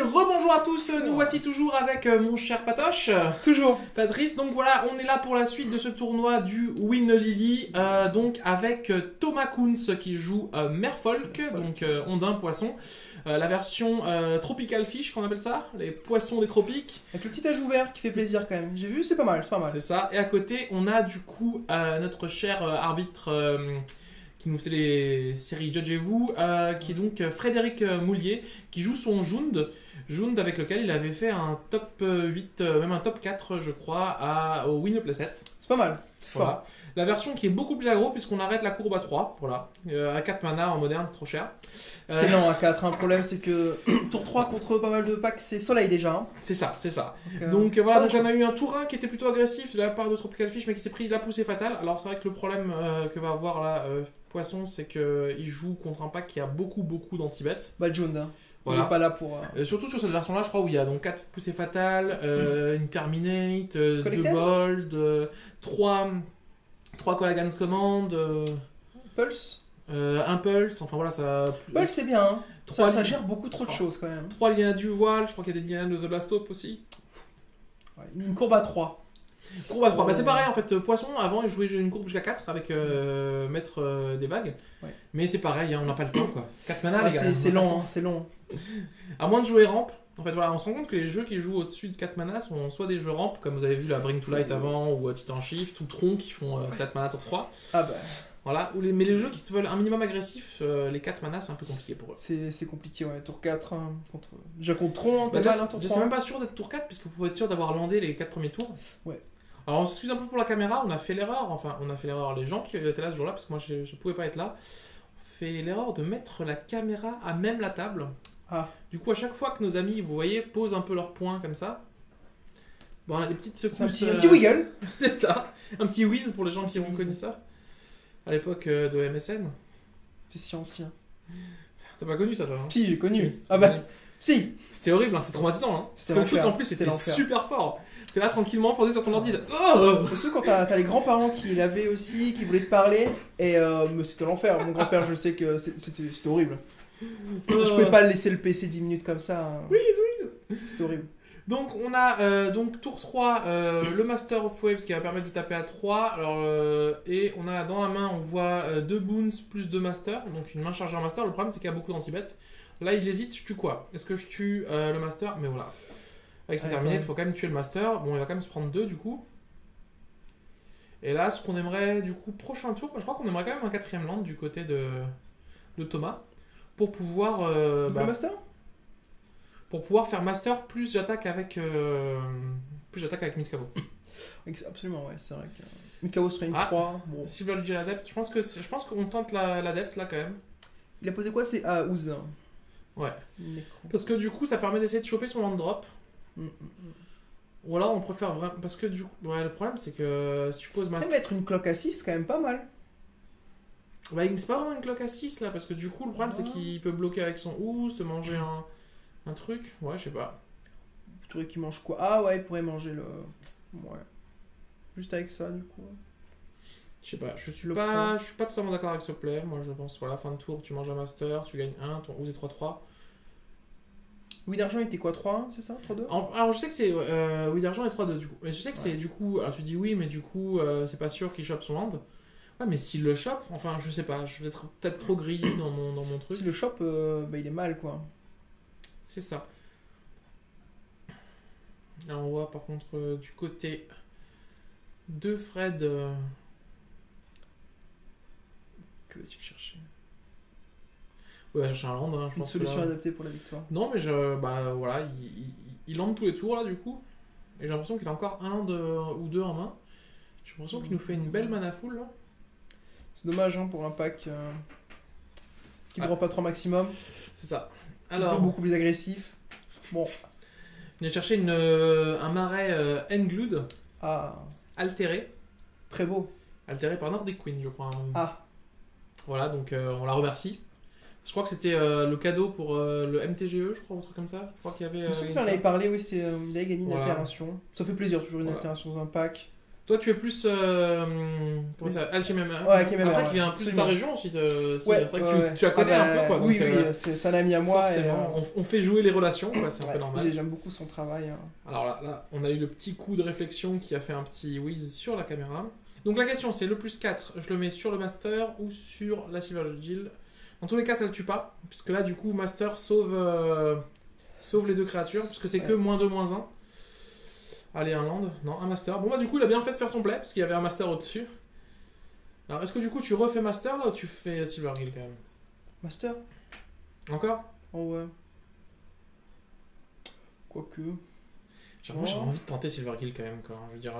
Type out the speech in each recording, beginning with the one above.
rebonjour à tous, nous voici toujours avec mon cher Patoche. Toujours. Patrice, donc voilà, on est là pour la suite de ce tournoi du Win Lily, donc avec Thomas Kunz qui joue Merfolk, donc ondin poisson. La version Tropical Fish qu'on appelle ça, les poissons des tropiques. Avec le petit ajout vert qui fait plaisir quand même. J'ai vu, c'est pas mal, c'est pas mal. C'est ça, et à côté on a du coup notre cher arbitre qui nous fait les séries Judgez-vous, qui est donc Frédéric Moulier, qui joue son Jund avec lequel il avait fait un top 8, même un top 4 je crois, au Win Play 7. C'est pas mal, c'est fort. Voilà. La version qui est beaucoup plus aggro puisqu'on arrête la courbe à 3, voilà. À 4 mana en moderne, c'est trop cher. C'est lent à 4, le problème c'est que tour 3 contre pas mal de packs, c'est soleil déjà. Hein. C'est ça, c'est ça. Donc, Voilà, donc on a eu un tour 1 qui était plutôt agressif de la part de Tropical Fish, mais qui s'est pris la poussée fatale. Alors c'est vrai que le problème que va avoir là Poisson, c'est qu'il joue contre un pack qui a beaucoup d'anti-bet. Bah Jund, hein. Voilà. Il est pas là pour... surtout sur cette version là, je crois, où il y a donc 4 poussées fatales, une Terminate, 2 Bold, 3 Colagans Command, Pulse, un Pulse, enfin voilà, ça... Pulse c'est bien, hein. Ça liens... gère beaucoup trop de choses quand même. 3 liens du voile, je crois qu'il y a des liens de The Last Hope aussi. Ouais, une courbe à 3. Courbe à 3, bah c'est pareil en fait, Poisson avant il jouait une courbe jusqu'à 4 avec Maître des Vagues, ouais. Mais c'est pareil, hein, on n'a pas le temps quoi. 4 mana les gars. C'est long, hein, c'est long. À moins de jouer ramp, en fait voilà, on se rend compte que les jeux qui jouent au-dessus de 4 mana sont soit des jeux ramp, comme vous avez vu la Bring to Light avant, ou Titan Shift, ou Tron qui font 7 mana tour 3. Ah bah... Voilà, mais les jeux qui se veulent un minimum agressif, les 4 mana c'est un peu compliqué pour eux. C'est compliqué, ouais, tour 4, hein, déjà contre Tron, bah, t'as mal, hein, tour 3. Je suis même pas sûr d'être tour 4, puisqu'il faut être sûr d'avoir landé les 4 premiers tours. Ouais. Alors on s'excuse un peu pour la caméra, on a fait l'erreur, les gens qui étaient là ce jour-là, parce que moi je pouvais pas être là, on fait l'erreur de mettre la caméra à même la table. Ah. Du coup à chaque fois que nos amis, vous voyez, posent un peu leurs poings comme ça, bon, on a des petites secousses... Un petit wiggle. C'est ça, un petit whiz pour les gens qui ont connu ça, à l'époque de MSN. C'est si ancien. T'as pas connu ça toi hein? Si, j'ai connu. Si. Ah bah, si. C'était horrible, hein, c'était traumatisant. Hein. Parce que le truc en plus c'était super fort. T'es là tranquillement posé sur ton ordi. C'est sûr quand t'as les grands-parents qui l'avaient aussi, qui voulaient te parler, et c'était l'enfer. Mon grand-père, je sais que c'était horrible. Je pouvais pas laisser le PC 10 minutes comme ça. Hein. Oui. C'était horrible. Donc on a donc tour 3, le Master of Waves qui va permettre de taper à 3. Alors, et on a dans la main, on voit 2 boons plus 2 Masters. Donc une main chargée en Master. Le problème c'est qu'il y a beaucoup d'anti-bet. Là il hésite, je tue quoi? Est-ce que je tue le Master? Mais voilà. Avec sa terminée, il faut quand même tuer le Master. Bon, il va quand même se prendre 2 du coup. Et là, ce qu'on aimerait du coup, prochain tour, je crois qu'on aimerait quand même un 4ème land du côté de Thomas. Pour pouvoir... le Master? Pour pouvoir faire Master plus j'attaque avec Midcavo. Absolument, ouais, c'est vrai que... Midcavo serait une 3. Bon. S'ils veulent dire l'adepte, je pense qu'on tente l'adepte là quand même. Il a posé quoi? C'est Ouz. Ouais. Parce que du coup, ça permet d'essayer de choper son land drop. Ou alors on préfère vraiment... Parce que du coup... Ouais, le problème c'est que si tu poses Master... mettre une cloque à 6, c'est quand même pas mal. Bah, c'est pas vraiment une cloque à 6 là, parce que du coup, le problème c'est qu'il peut bloquer avec son Ouz, te manger un truc. Ouais, je sais pas. Tu trouvais qu'il mange quoi? Ah ouais, il pourrait manger le... Ouais. Juste avec ça, du coup. Je sais pas, je suis pas totalement d'accord avec ce play. Moi, je pense, voilà, fin de tour, tu manges un Master, tu gagnes 1, ton Ouz est 3-3. Oui d'argent était quoi? 3-1, c'est ça? 3-2? Alors je sais que c'est oui d'argent et 3-2 du coup. Mais je sais que c'est du coup... Alors tu dis oui, mais du coup, c'est pas sûr qu'il chope son land. Ouais, mais s'il le chope, enfin je sais pas, je vais être peut-être trop grillé dans mon truc. S'il le chope, bah, il est mal quoi. C'est ça. Là on voit par contre du côté de Fred... Que vas-tu chercher? Ouais, chercher un land, hein, je pense. Une solution adaptée pour la victoire. Non, mais bah voilà, il lande tous les tours là du coup. Et j'ai l'impression qu'il a encore un land ou 2 en main. J'ai l'impression qu'il nous fait une belle mana full là. C'est dommage hein, pour un pack qui ne drop pas 3 maximum. C'est ça. Alors, beaucoup plus agressif. Bon. On a cherché un marais Englood. Ah. Altéré. Très beau. Altéré par Nordic Queen, je crois. Ah. Voilà, donc on la remercie. Je crois que c'était le cadeau pour le MTGE, je crois, ou un truc comme ça. Je crois qu'il y avait... Je sais qu'on en avait parlé, oui, il avait gagné une voilà. altération. Ça fait plaisir, toujours une altération dans un pack. De Toi, tu es plus. Comment ça Alchemema. Ouais, Alchemema, Après, ouais. qui vient plus de ta région aussi. C'est Ouais, vrai que ouais. tu la connais un peu, quoi. Oui, donc, oui, c'est un ami à moi. forcément, on fait jouer les relations, quoi, c'est un peu normal. J'aime beaucoup son travail. Hein. Alors là, on a eu le petit coup de réflexion qui a fait un petit whiz sur la caméra. Donc la question, c'est le plus 4, je le mets sur le Master ou sur la Silver Jill. Dans tous les cas, ça le tue pas, puisque là, du coup, Master sauve les deux créatures, puisque c'est que -2, -1. Allez, un land. Non, un Master. Bon, bah, du coup, il a bien fait de faire son play, parce qu'il y avait un Master au-dessus. Alors, est-ce que du coup, tu refais Master, là, ou tu fais Silver Guild, quand même? Master? Encore? Oh, ouais. Quoique... Moi, j'aurais envie de tenter Silver Guild, quand même, quoi. Je veux dire...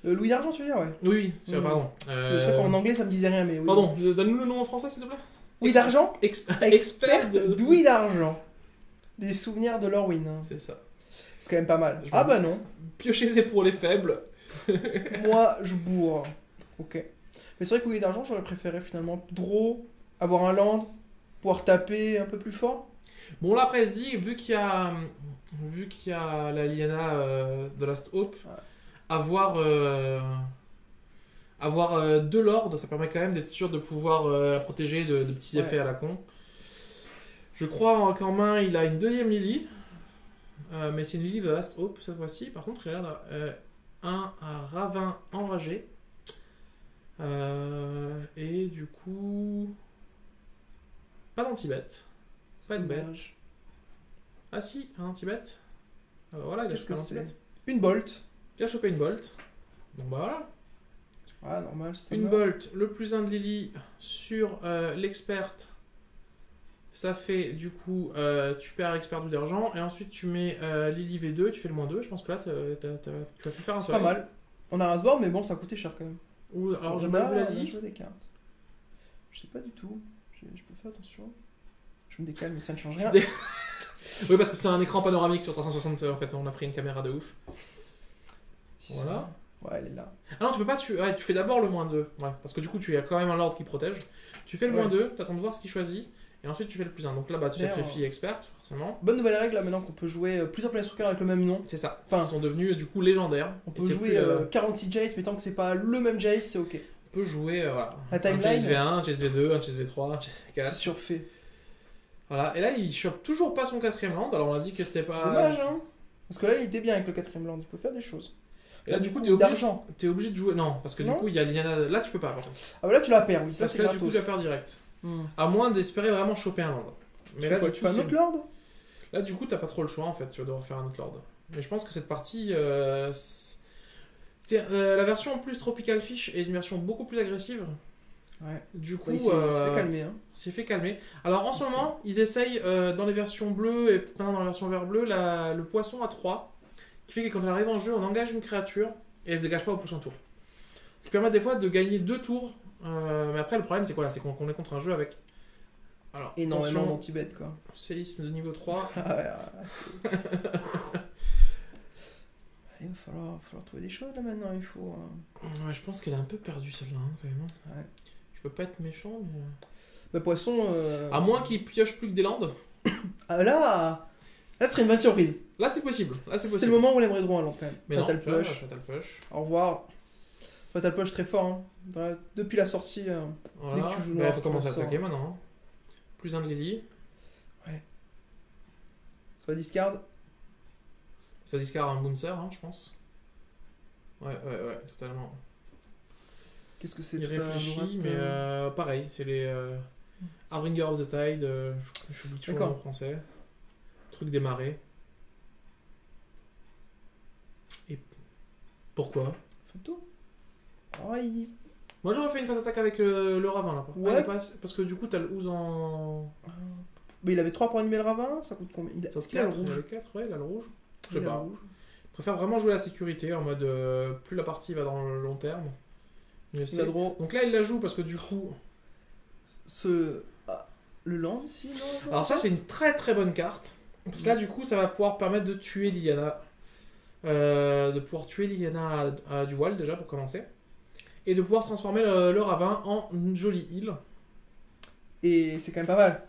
Louis d'argent, tu veux dire, ouais. Oui, pardon. C'est vrai qu'en anglais, ça me disait rien, mais oui. Pardon, donne-nous le nom en français, s'il te plaît. Louis d'argent? Expert d'Ouïe d'argent. Des souvenirs de Lorwyn. Hein. C'est ça. C'est quand même pas mal. Ah bah non. Piocher, c'est pour les faibles. Moi, je bourre. Ok. Mais c'est vrai que Louis d'argent, j'aurais préféré finalement draw, avoir un land, pouvoir taper un peu plus fort. Bon, là, après, elle se dit, vu qu'il y a la Liliana de Last Hope, avoir 2 lords, ça permet quand même d'être sûr de pouvoir la protéger de petits effets à la con. Je crois qu'en main, il a une deuxième Lily. Mais c'est une Lily de Last Hope cette fois-ci. Par contre, il a l'air un ravin enragé. Et du coup... Pas d'anti-bet. Pas de bet. Ah si, un anti-bet. Voilà, il a chopé un anti-bet. Une bolt. Il a chopé une bolt. Bon bah voilà. Ah, normal. Une bolt, le plus 1 de Lily sur l'expert. Ça fait du coup, tu perds expert d'où d'argent. Et ensuite tu mets Lily V2, tu fais le -2. Je pense que là tu vas faire un soleil. Pas mal. On a un board, mais bon, ça a coûté cher quand même. Alors j'ai pas vu la Lily. Je vois des cartes. Je sais pas du tout. Je peux faire attention. Je me décale, mais ça ne change rien. Oui, parce que c'est un écran panoramique sur 360. En fait, on a pris une caméra de ouf. Si voilà. Ouais, elle est là. Ah non, tu peux pas. Tu fais d'abord le -2. Ouais, parce que du coup, tu as quand même un lord qui protège. Tu fais le -2, t'attends de voir ce qu'il choisit. Et ensuite, tu fais le +1. Donc là, bah, tu sacrifies expert, forcément. Bonne nouvelle règle là maintenant qu'on peut jouer plusieurs Planeswalkers avec le même nom. C'est ça. Ils sont devenus du coup légendaires. On peut jouer 46 Jace, mais tant que c'est pas le même Jace, c'est ok. On peut jouer voilà, la timeline. Un Jace V1, un Jace V2, un Jace V3, un Jace V4. C'est surfait. Voilà. Et là, il chope toujours pas son 4ème land. Alors on a dit que c'était pas. C'est dommage, hein. Parce que là, il était bien avec le 4ème land. Il peut faire des choses. Et là, du coup, t'es obligé de jouer. Non, parce que du coup, il y a Liliana. Là, tu peux pas, par contre. Ah, bah là, tu la perds, oui. Parce que là, du coup, tu la perds direct. À moins d'espérer vraiment choper un land. Mais là, tu fais un autre lord. Là, du coup, t'as pas trop le choix en fait. Tu vas devoir faire un autre lord. Mais je pense que cette partie. La version en plus Tropical Fish est une version beaucoup plus agressive. Ouais. Du coup, il s'est fait calmer. Hein. S'est fait calmer. Alors en ce moment, ils essayent dans les versions bleues et peut-être dans la version vert bleu, le poisson à 3, qui fait que quand elle arrive en jeu, on engage une créature et elle se dégage pas au prochain tour. Ce qui permet des fois de gagner 2 tours. Mais après, le problème, c'est quoi là? C'est qu'on est contre un jeu avec. Alors, énormément d'anti-bet quoi. Séisme de niveau 3. Ah ouais, il va falloir trouver des choses là maintenant, il faut. Ouais, je pense qu'elle est un peu perdue celle-là hein, quand même. Ouais. Je peux pas être méchant, mais. Bah, poisson. À moins qu'il pioche plus que des landes. Ah là ce serait une bonne surprise. Là, c'est possible. C'est le moment où on aimerait droit un land quand même. Mais Fatal non, Push. Fatal Push. Au revoir. Fatal Push très fort. Hein. Depuis la sortie, voilà. dès que tu joues noir, il faut commencer à attaquer maintenant. Hein. Plus 1 de Lily. Ouais. Ça va discard. Ça discard un Bouncer, hein, je pense. Ouais, totalement. Qu'est-ce que c'est? Il réfléchit, mais pareil, c'est les Harbinger of the Tide, je suis toujours en français. Truc des marées. Et pourquoi? Photo. Oh, Moi j'aurais fait une phase attaque avec le ravin là. Ouais. Parce que du coup t'as le Ooze en. Mais il avait 3 pour animer le ravin, ça coûte combien? Il a le rouge. Il a le 4, ouais, il a le rouge. Je sais pas. Je préfère vraiment jouer la sécurité en mode plus la partie va dans le long terme. Donc là il la joue parce que du coup. Le land ici, non? Alors ça c'est une très très bonne carte. Parce que là du coup ça va pouvoir permettre de tuer Liliana. Du voile déjà pour commencer. Et de pouvoir transformer le ravin en une jolie île. Et c'est quand même pas mal.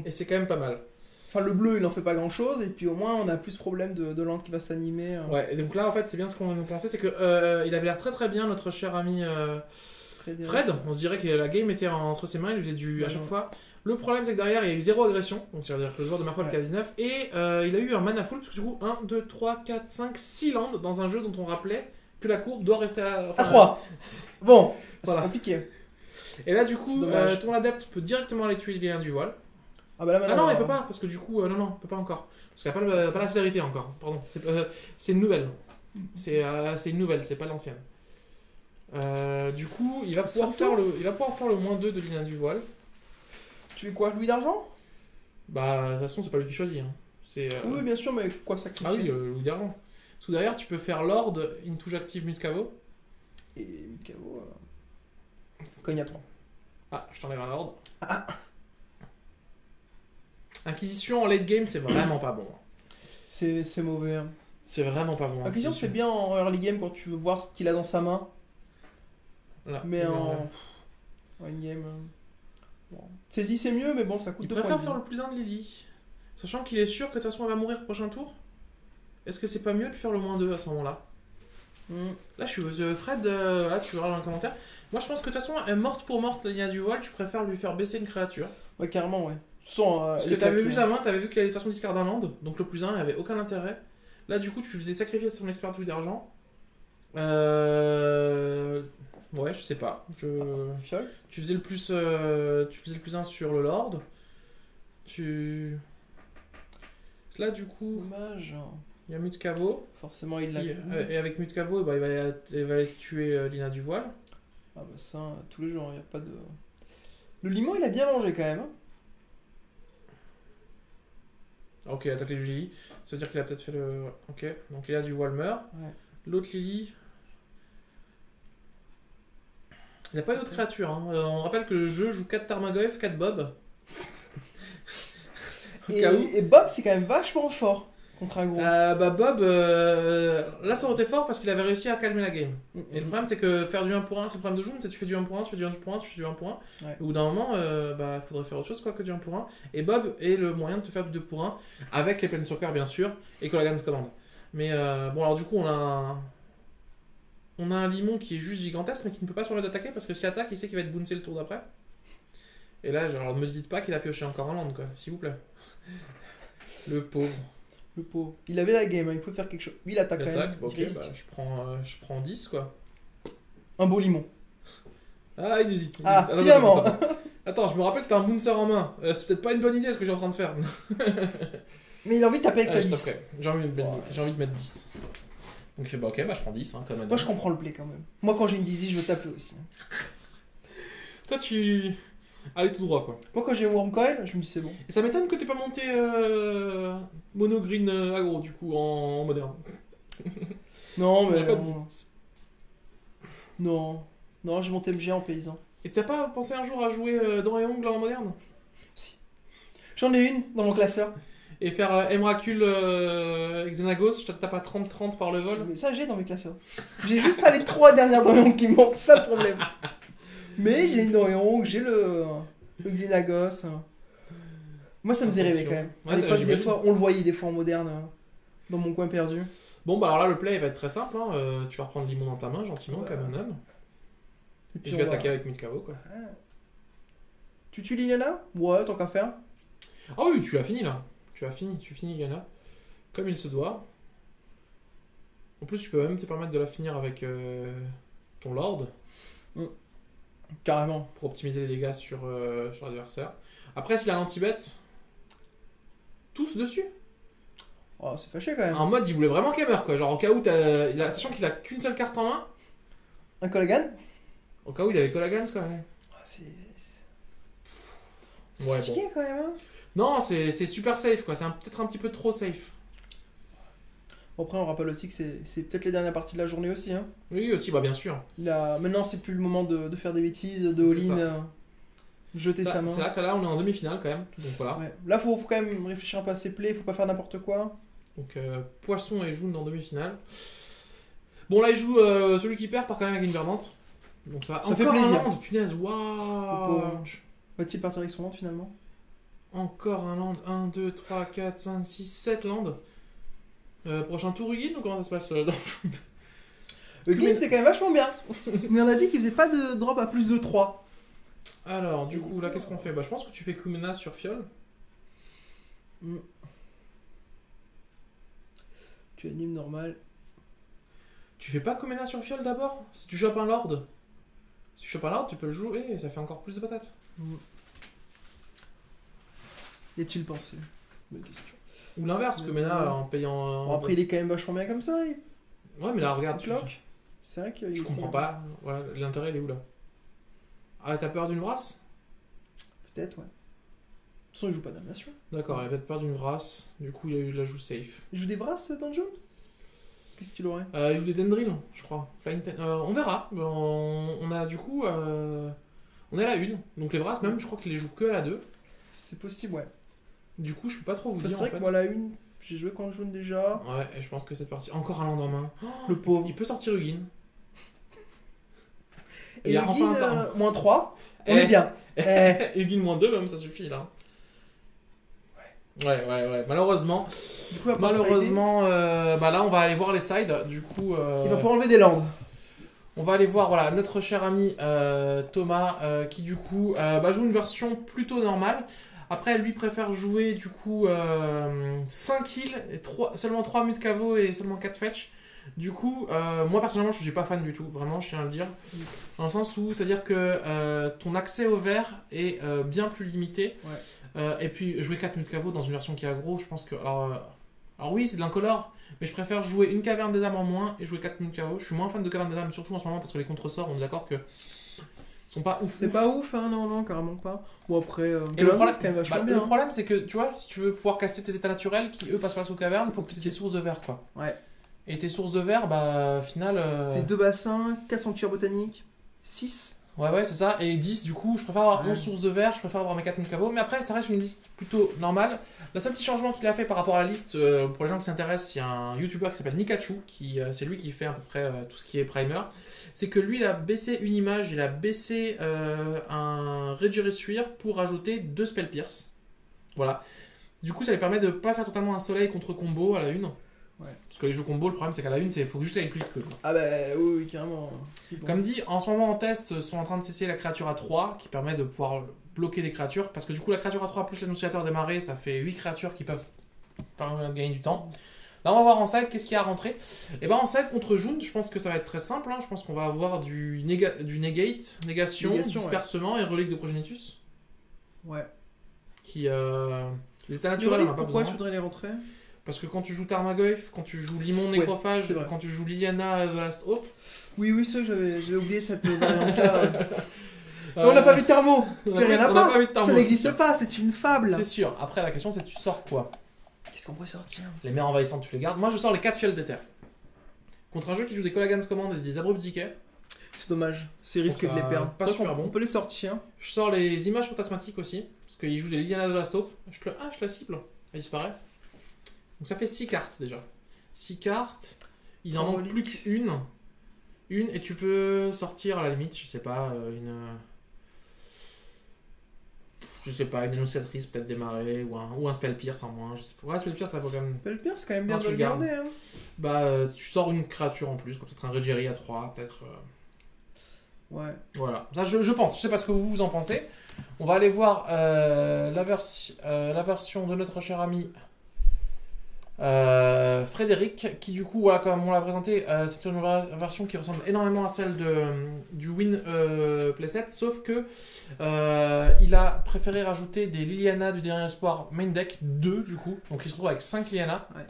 Et c'est quand même pas mal. Enfin, le bleu, il en fait pas grand chose, et puis au moins, on a plus ce problème de land qui va s'animer. Ouais, et donc là, en fait, c'est bien ce qu'on pensait, c'est que il avait l'air très très bien, notre cher ami Fred. On se dirait que la game était entre ses mains, il lui faisait du à chaque fois. Le problème, c'est que derrière, il y a eu 0 agression, donc c'est-à-dire que le joueur de Marpol qui a 19, et il a eu un mana full, parce que du coup, 1, 2, 3, 4, 5, 6 lands dans un jeu dont on rappelait que la courbe doit rester à 3. Bon, Voilà. c'est compliqué. Et là, du coup, dommage. ton adepte peut directement aller tuer les liens du voile. Ah bah là, Ah maintenant, non, il peut pas, parce que du coup, non, il peut pas encore. Parce qu'il n'y a pas la célérité encore, pardon. C'est une nouvelle. C'est une nouvelle, c'est pas l'ancienne. Du coup, il va pouvoir faire le -2 de ligne du voile. Tu fais quoi, Louis d'argent? Bah, de toute façon, c'est pas lui qui choisit. Hein. Oui, bien sûr, mais quoi sacrifier? Ah oui, Louis d'argent. Parce que derrière, tu peux faire Lord, Intouch Active, Mutcavo. Et KO. Cogne à 3. Ah, je t'enlève un Lord. Inquisition en late game, c'est vraiment pas bon. C'est mauvais. Hein. C'est vraiment pas bon. Inquisition, c'est bien en early game quand tu veux voir ce qu'il a dans sa main. Là, Mais en game. Bon. Saisie, c'est mieux, mais bon, ça coûte il 2 préfère points de faire vie. le plus 1 de Lily. Sachant qu'il est sûr que de toute façon elle va mourir prochain tour. Est-ce que c'est pas mieux de faire le -2 à ce moment-là? Là, je suis Fred, là tu verras dans les commentaires. Moi, je pense que de toute façon, morte pour morte, la ligne du voile, tu préfères lui faire baisser une créature. Ouais, carrément, ouais. Parce que t'avais vu sa main, t'avais vu qu'il avait de toute façon discard un land, donc le plus 1, il avait aucun intérêt. Là, du coup, tu faisais sacrifier son expert douille d'argent. Ouais, je sais pas. Fiole. Tu faisais le plus 1 sur le Lord. Là, du coup, Dommage. il y a Mutcavo. Forcément, il l'a. Et avec Mutcavo, bah, il va aller tuer Lina du voile. Ah bah ça, tous les jours, il n'y a pas de... Le limon, il a bien mangé quand même. Hein. Ok, il a attaqué Lily. Ça veut dire qu'il a peut-être fait le... Ok, donc il a du voile meurt. Ouais. L'autre Lily... Il n'y a pas d'autre créature. Hein. On rappelle que le jeu joue 4 Tarmogoyf, 4 Bob. Et Bob, c'est quand même vachement fort contre un gros. Bah Bob, là ça aurait été fort parce qu'il avait réussi à calmer la game. Et le problème c'est que faire du 1 pour 1, c'est le problème de June, c'est que tu fais du 1 pour 1, tu fais du 1 pour 1, tu fais du 1 pour 1. Ouais. Au bout d'un moment, bah faudrait faire autre chose quoi que du 1 pour 1. Et Bob est le moyen de te faire du 2 pour 1 avec les Planeswalkers bien sûr et Colagan's Command. Mais bon alors du coup on a un limon qui est juste gigantesque mais qui ne peut pas se permettre d'attaquer parce que s'il attaque il sait qu'il va être bouncé le tour d'après. Et là genre ne me dites pas qu'il a pioché encore un land quoi, s'il vous plaît. Le pauvre. Le pauvre. Il avait la game, hein, il pouvait faire quelque chose. Lui, il attaque quand même. Ok, bah, je prends 10 quoi. Un beau limon. Ah, il hésite. Ah, finalement. Attends, je me rappelle que t'as un bouncer en main. C'est peut-être pas une bonne idée ce que j'ai en train de faire. Mais il a envie de taper avec sa 10. J'ai envie de mettre 10. Donc bah, ok, bah je prends 10. Hein, comme moi je comprends le play quand même. Moi quand j'ai une 10, je veux taper aussi. Toi tu... Allez tout droit quoi. Moi quand j'ai Wormcoil, je me dis c'est bon. Et ça m'étonne que t'aies pas monté mono green aggro du coup en moderne. Non mais... Non, j'ai monté MG en paysan. Et t'as pas pensé un jour à jouer Dents et Ongles en moderne? Si. J'en ai une dans mon classeur. Et faire Emrakul Xenagos, je te tape à 30-30 par le vol. Mais ça j'ai dans mes classeurs. J'ai juste pas les 3 dernières Dorian qui manquent, c'est ça le problème. Mais j'ai une Dorian, j'ai le Xenagos. Moi ça me faisait rêver quand même. Ouais, à l'époque, des fois, on le voyait des fois en moderne dans mon coin perdu. Bon bah alors là le play va être très simple, hein. Tu vas reprendre Limon dans ta main gentiment comme un homme. Et je vais attaquer avec Mutcavo quoi. Ah. Tu tues Liliana? Ouais, tant qu'à faire. Ah oui, tu l'as fini là. Tu finis Liliana. Comme il se doit. En plus, tu peux même te permettre de la finir avec ton Lord. Carrément. Pour optimiser les dégâts sur l'adversaire. Après, s'il a l'anti-bet, tous dessus. Oh, c'est fâché quand même. En mode, il voulait vraiment qu'elle meure quoi. Genre, au cas où, sachant qu'il a qu'une seule carte en main. Un Colagan? Au cas où, il avait Colagans quand même. Oh, c'est ouais, fatigué bon. quand même, hein. Non, c'est super safe quoi. C'est peut-être un petit peu trop safe. Bon, après, on rappelle aussi que c'est peut-être les dernières parties de la journée aussi. Hein. Oui, aussi, bah bien sûr. Maintenant, c'est plus le moment de faire des bêtises, de all-in, jeter sa main. C'est là que là, on est en demi-finale quand même. Donc voilà. Ouais. Là, faut quand même réfléchir un peu à ses plays, faut pas faire n'importe quoi. Donc Poisson et Jaune en demi-finale. Bon, là, il joue celui qui perd part quand même avec une verdante. Donc ça va. Ça encore fait plaisir. un land, punaise, waouh. Va-t-il partir avec son land finalement? Encore un land. 1, 2, 3, 4, 5, 6, 7 landes. Prochain tour Ugin ou comment ça se passe Ugin, c'est quand même vachement bien. Mais on a dit qu'il faisait pas de drop à plus de 3. Alors, du coup, là, qu'est-ce qu'on fait? Bah, je pense que tu fais Kumena sur Fiole. Tu animes normal. Tu fais pas Kumena sur Fiole d'abord? Si tu chopes un Lord. Si tu chopes un Lord, tu peux le jouer et ça fait encore plus de patates. Y a-t-il pensé? Bonne question. Ou l'inverse, Kumena en payant. Bon, après, il est quand même vachement bien comme ça. Ouais, mais là, regarde, C'est vrai qu'il je comprends pas. Voilà, l'intérêt, il est où là? Ah, t'as peur d'une Vrasse? Peut-être, ouais. De toute façon, il joue pas damnation. D'accord, il a peut-être peur d'une Vrasse. Du coup, il la joue safe. Il joue des brasses dans le jaune? Qu'est-ce qu'il aurait? Il joue des Tendrils, je crois. On verra. On a du coup. On est à la 1. Donc les Brasses, même, je crois qu'il les joue que à la 2. C'est possible, ouais. Du coup, je peux pas trop vous dire. C'est vrai que moi, la 1, j'ai joué contre jaune déjà. Ouais, et je pense que cette partie. Encore un land en main. Le pauvre. Il peut sortir Ugin. Et il y a Ugin, enfin un moins 3. On est bien. Ugin moins 2, même, ça suffit là. Ouais. Malheureusement. Du coup, bah là, on va aller voir les sides. Du coup. Il va pas enlever des landes. On va aller voir voilà, notre cher ami Thomas qui du coup joue une version plutôt normale. Après, lui préfère jouer du coup 5 heals, et seulement 3 mutes caveau et seulement 4 fetch. Du coup, moi personnellement, je suis pas fan du tout, vraiment, je tiens à le dire. Dans le sens où, c'est-à-dire que ton accès au vert est bien plus limité. Et puis, jouer 4 mutes caveau dans une version qui est aggro, je pense que. Alors oui, c'est de l'incolore. Mais je préfère jouer une caverne des âmes en moins et jouer 4 minutes KO. Je suis moins fan de caverne des âmes, surtout en ce moment parce que les contresorts, on est d'accord que sont pas ouf. C'est pas ouf, hein, non, carrément pas. Bon, après, et le problème, c'est quand même vachement bien. Le problème, c'est que tu vois, si tu veux pouvoir caster tes états naturels qui eux passent pas sous caverne, il faut que tu aies tes sources de verre, quoi. Ouais. Et tes sources de verre, bah, au final. C'est 2 bassins, 4 sanctuaires botaniques, 6. Ouais, c'est ça. Et 10, du coup, je préfère avoir 11 sources de verre, je préfère avoir mes 4 minutes KO. Mais après, ça reste une liste plutôt normale. Le seul petit changement qu'il a fait par rapport à la liste, pour les gens qui s'intéressent, il y a un YouTuber qui s'appelle Nikachu, c'est lui qui fait à peu près tout ce qui est primer. C'est que lui, il a baissé une image, il a baissé un Regiresuir pour ajouter 2 Spell Pierce. Voilà. Du coup, ça lui permet de pas faire totalement un soleil contre combo à la 1. Ouais. Parce que les jeux combo, le problème c'est qu'à la 1, il faut juste aller plus vite que. Ah bah oui, carrément. Bon. Comme dit, en ce moment en test, sont en train de cesser la créature à 3 qui permet de pouvoir bloquer des créatures. Parce que du coup, la créature à 3 plus l'annonciateur des marées, ça fait 8 créatures qui peuvent faire gagner du temps. Là, on va voir en side qu'est-ce qu'il y a à rentrer. Et ben en side contre Jund, je pense que ça va être très simple. Je pense qu'on va avoir du negate, négation, dispersement et relique de Progenitus. Ouais. Qui. Les états naturels, on n'a pas besoin. Pourquoi tu voudrais les rentrer? Parce que quand tu joues Tarmogoyf, quand tu joues Limon Nécrophage, quand tu joues Liliana The Last Hope. Oui, ça, j'avais oublié cette variante-là. On n'a pas vu de thermo. Ça n'existe pas, c'est une fable. C'est sûr. Après, la question, c'est tu sors quoi? Qu'est-ce qu'on pourrait sortir? Les mers envahissantes, tu les gardes. Moi, je sors les 4 fiels de terre. Contre un jeu qui joue des Kolaghan's Command et des Abrupt Decay. C'est dommage, c'est risqué de les perdre. Pas super bon. On peut les sortir. Je sors les images fantasmatiques aussi. Parce qu'il joue des Liliana The Last Hope. Je la cible. Elle disparaît. Donc ça fait 6 cartes déjà. 6 cartes. Il en manque plus qu'une. Une, et tu peux sortir à la limite, je sais pas, une annonciatrice peut-être démarrer, ou un Spell Pierce en moins. Je sais pas. Ouais, Spell Pierce ça vaut quand même. Spell Pierce, c'est quand même bien de le garder. Hein. Bah, tu sors une créature en plus, comme peut-être un Regeri à 3, peut-être. Ouais. Voilà, ça je pense. Je sais pas ce que vous en pensez. On va aller voir la version de notre cher ami. Frédéric, qui du coup, voilà, comme on l'a présenté, c'est une version qui ressemble énormément à celle du Win Playset, sauf que il a préféré rajouter des Liliana du dernier espoir main deck 2 du coup, donc il se retrouve avec 5 Liliana. Ouais.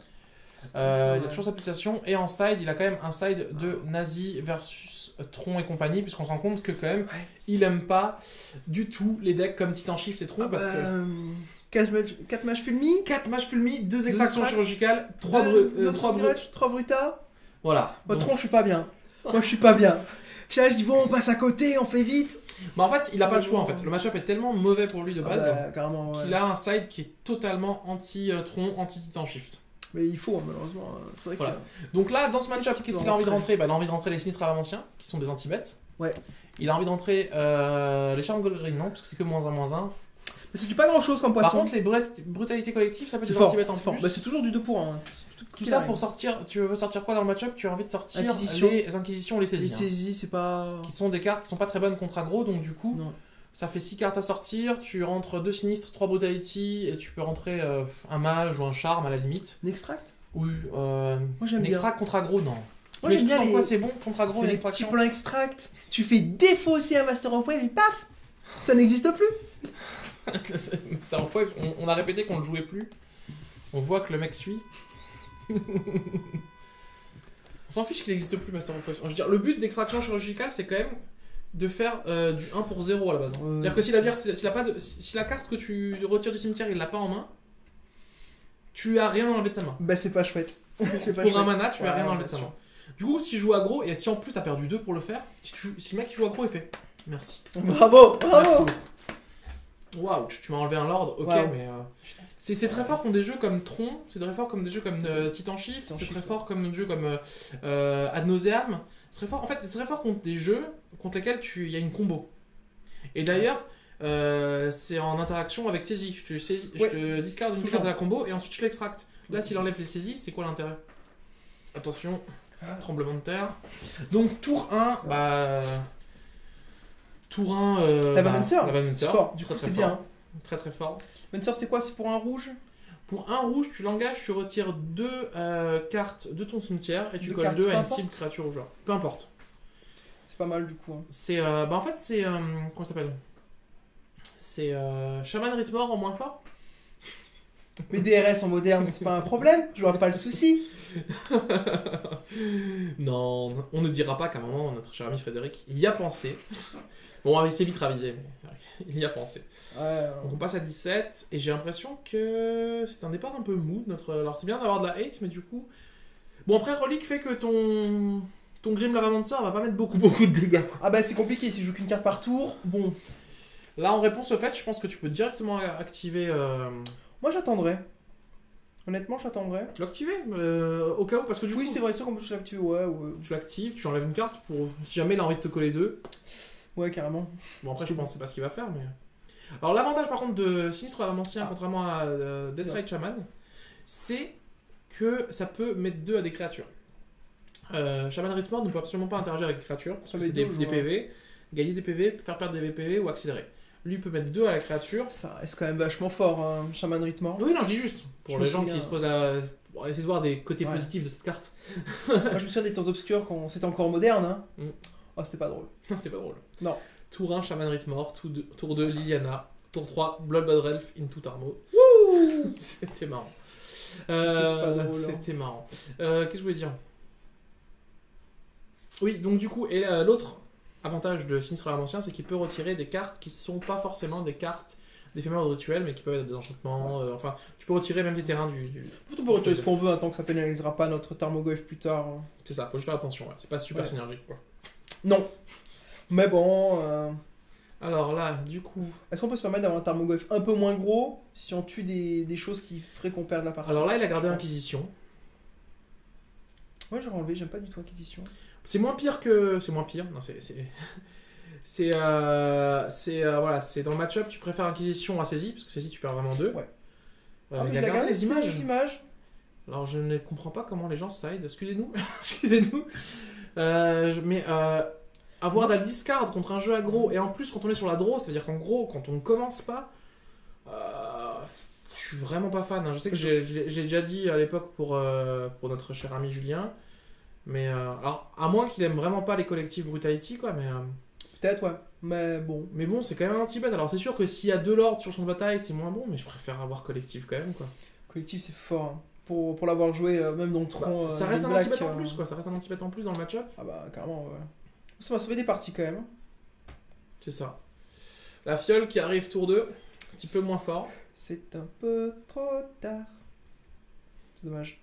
Il a toujours sa pulsation, et en side, il a quand même un side de Nazi versus Tron et compagnie, puisqu'on se rend compte que quand même, il aime pas du tout les decks comme Titan Shift et Tron, parce que... 4 mages fulmi, 4 mages fulmi, 2 extractions chirurgicales, 3 brutas. Voilà. Moi, Tron, je suis pas bien. Moi, je suis pas bien. Je dis, bon, on passe à côté, on fait vite. Bah, en fait, il a pas le choix en fait. Le match-up est tellement mauvais pour lui de base qu'il a un side qui est totalement anti-Tron, anti-Titan Shift. Mais il faut, malheureusement. C'est vrai voilà. Donc là, dans ce match-up, qu'est-ce qu'il a envie de rentrer? Bah, il a envie de rentrer les Sinistres Avanciens, qui sont des anti-bêtes. Ouais. Il a envie de rentrer les Charmes Green, non, parce que c'est que -1/-1. Ça tue pas grand chose comme Par poisson. contre, les brutalités collectives, ça peut C'est être fort. anti-bête en C'est fort. plus. Bah, c'est toujours du 2 pour 1. Tout ça pour sortir. Tu veux sortir quoi dans le match-up? Tu as envie de sortir Inquisition. les inquisitions ou les Les saisies. saisies, c'est pas. Qui sont des cartes qui sont pas très bonnes contre aggro, donc du coup, Non. ça fait 6 cartes à sortir. Tu rentres 2 sinistres, 3 brutality, et tu peux rentrer un mage ou un charme à la limite. N'extract. Oui, Moi j'aime bien. extract contre aggro, non. Moi Tu j'aime bien m'expliques en les. quoi c'est bon contre aggro et Les petits l'extraction? plans extract. Tu fais défausser un Master of Wave et paf, ça n'existe plus. Master of Wave, on a répété qu'on le jouait plus. On voit que le mec suit. On s'en fiche qu'il n'existe plus Master of Wave. Je veux dire, le but d'extraction chirurgicale, c'est quand même de faire du 1 pour 0 à la base. C'est-à-dire que si la carte que tu retires du cimetière, il l'a pas en main, tu as rien enlevé de sa main. Bah c'est pas chouette. C'est pas Pour un chouette. mana, tu as rien enlevé de sa bien main. Du coup, si je joue aggro, et si en plus t'as perdu 2 pour le faire, si le mec il joue aggro, il fait merci. sûr. Bravo, bravo. Merci. Waouh, tu m'as enlevé un lord, ok, Wow. mais c'est très fort contre des jeux comme Tron, c'est très fort comme des jeux comme Titan Shift, c'est très fort comme des jeux comme Ad Nauseam. C'est très fort. En fait, c'est très fort contre des jeux contre lesquels il y a une combo. Et d'ailleurs, c'est en interaction avec saisie. Je te discard une carte de la combo et ensuite je l'extracte. Là, s'il enlève les saisies, c'est quoi l'intérêt? Attention, tremblement de terre. Donc tour 1, Tour 1, Lavamancer. Lavamancer. C'est fort. Du Très, coup très c'est fort. bien. Très très fort. Mancer c'est quoi? C'est pour un rouge? Pour un rouge, tu l'engages, tu retires 2 cartes de ton cimetière et tu Deux colles cartes, 2 peu à une importe. cible créature au joueur. Peu importe. C'est pas mal du coup. Hein. C'est en fait c'est comment ça s'appelle? C'est Shaman Rhythmore en moins fort. Mais DRS en moderne, c'est pas un problème. Je vois pas le souci. Non, on ne dira pas qu'à un moment notre cher ami Frédéric y a pensé. Bon, il s'est vite ravisé, mais il y a pensé. Ouais. Donc on passe à 17 et j'ai l'impression que c'est un départ un peu mou de notre. Alors c'est bien d'avoir de la hate, mais du coup. Bon, après, Relic fait que ton Grim Lavamancer va pas mettre beaucoup de dégâts. Ah bah c'est compliqué. Si je joue qu'une carte par tour, bon. Là, en réponse au fait, je pense que tu peux directement activer. Moi j'attendrais. Honnêtement, j'attendrais. L'activer au cas où, parce que du Oui, coup. c'est vrai, ça qu'on peut l'activer. Ouais, ouais. Tu l'actives, tu enlèves une carte pour si jamais il a envie de te coller 2. Ouais, carrément. Bon, après, je pense que c'est pas ce qu'il va faire, mais. Alors, l'avantage par contre de Sinistre Lavamancer, contrairement à Deathrite Shaman, c'est que ça peut mettre 2 à des créatures. Shaman Rhythmore ne peut absolument pas interagir avec les créatures, parce que met c'est deux, des je PV, gagner des PV, faire perdre des PV ou accélérer. Lui peut mettre 2 à la créature. Ça reste quand même vachement fort, hein, Shaman Rhythmore. Oui, non, je dis juste, pour Je les me gens souviens. qui se posent la. Pour essayer de voir des côtés Ouais. positifs de cette carte. Moi je me souviens des temps obscurs quand c'était encore moderne. Hein. Mm. Oh, c'était pas drôle. C'était pas drôle. Non. Tour 1, Shaman Rhythmore, tour 2, Liliana, tour 3, Bloodbad Relf, Into Tarmo. C'était marrant. pas drôle, hein. C'était marrant. Qu'est-ce que je voulais dire? Oui, donc du coup, et l'autre avantage de Sinistre Lavamancer, c'est qu'il peut retirer des cartes qui sont pas forcément des cartes d'éphémère ou de rituel, mais qui peuvent être des enchantements. Enfin, tu peux retirer même des terrains du. On peut retirer ce qu'on veut, hein, tant que ça pénalisera pas notre Tarmogoyf plus tard. Hein. C'est ça, faut juste faire attention. Ouais. C'est pas super Ouais. synergique, quoi. Non. Mais bon. Alors là, du coup. Est-ce qu'on peut se permettre d'avoir un Tarmogoyf un peu moins gros si on tue des choses qui feraient qu'on perde la partie? Alors là, il a gardé Je pense. Inquisition. Ouais, j'aurais enlevé, j'aime pas du tout Inquisition. C'est moins pire que. C'est moins pire. Non, c'est voilà, c'est dans le match-up, tu préfères Inquisition à Saisie, parce que Saisie, tu perds vraiment 2. Ouais. Il a gardé les images. Les images. Alors, je ne comprends pas comment les gens side. Excusez-nous. Excusez-nous. Mais avoir de la discard contre un jeu aggro, et en plus, quand on est sur la draw, c'est-à-dire qu'en gros, quand on ne commence pas, je suis vraiment pas fan. Hein. Je sais que j'ai déjà dit à l'époque pour notre cher ami Julien. Mais alors, à moins qu'il aime vraiment pas les collectifs Brutality, quoi, Peut-être, ouais. Mais bon. mais bon, c'est quand même un anti-bet. Alors, c'est sûr que s'il y a 2 lords sur champ de bataille, c'est moins bon, mais je préfère avoir collectif quand même, quoi. Collectif, c'est fort. Hein. Pour l'avoir joué, même dans le tronc. Ça reste un Black, anti-bet en plus, quoi. Ça reste un anti-bet en plus dans le match-up. Ah bah, carrément, ouais. Ça m'a sauvé des parties quand même. C'est ça. La fiole qui arrive tour 2, un petit peu moins fort. C'est un peu trop tard. C'est dommage.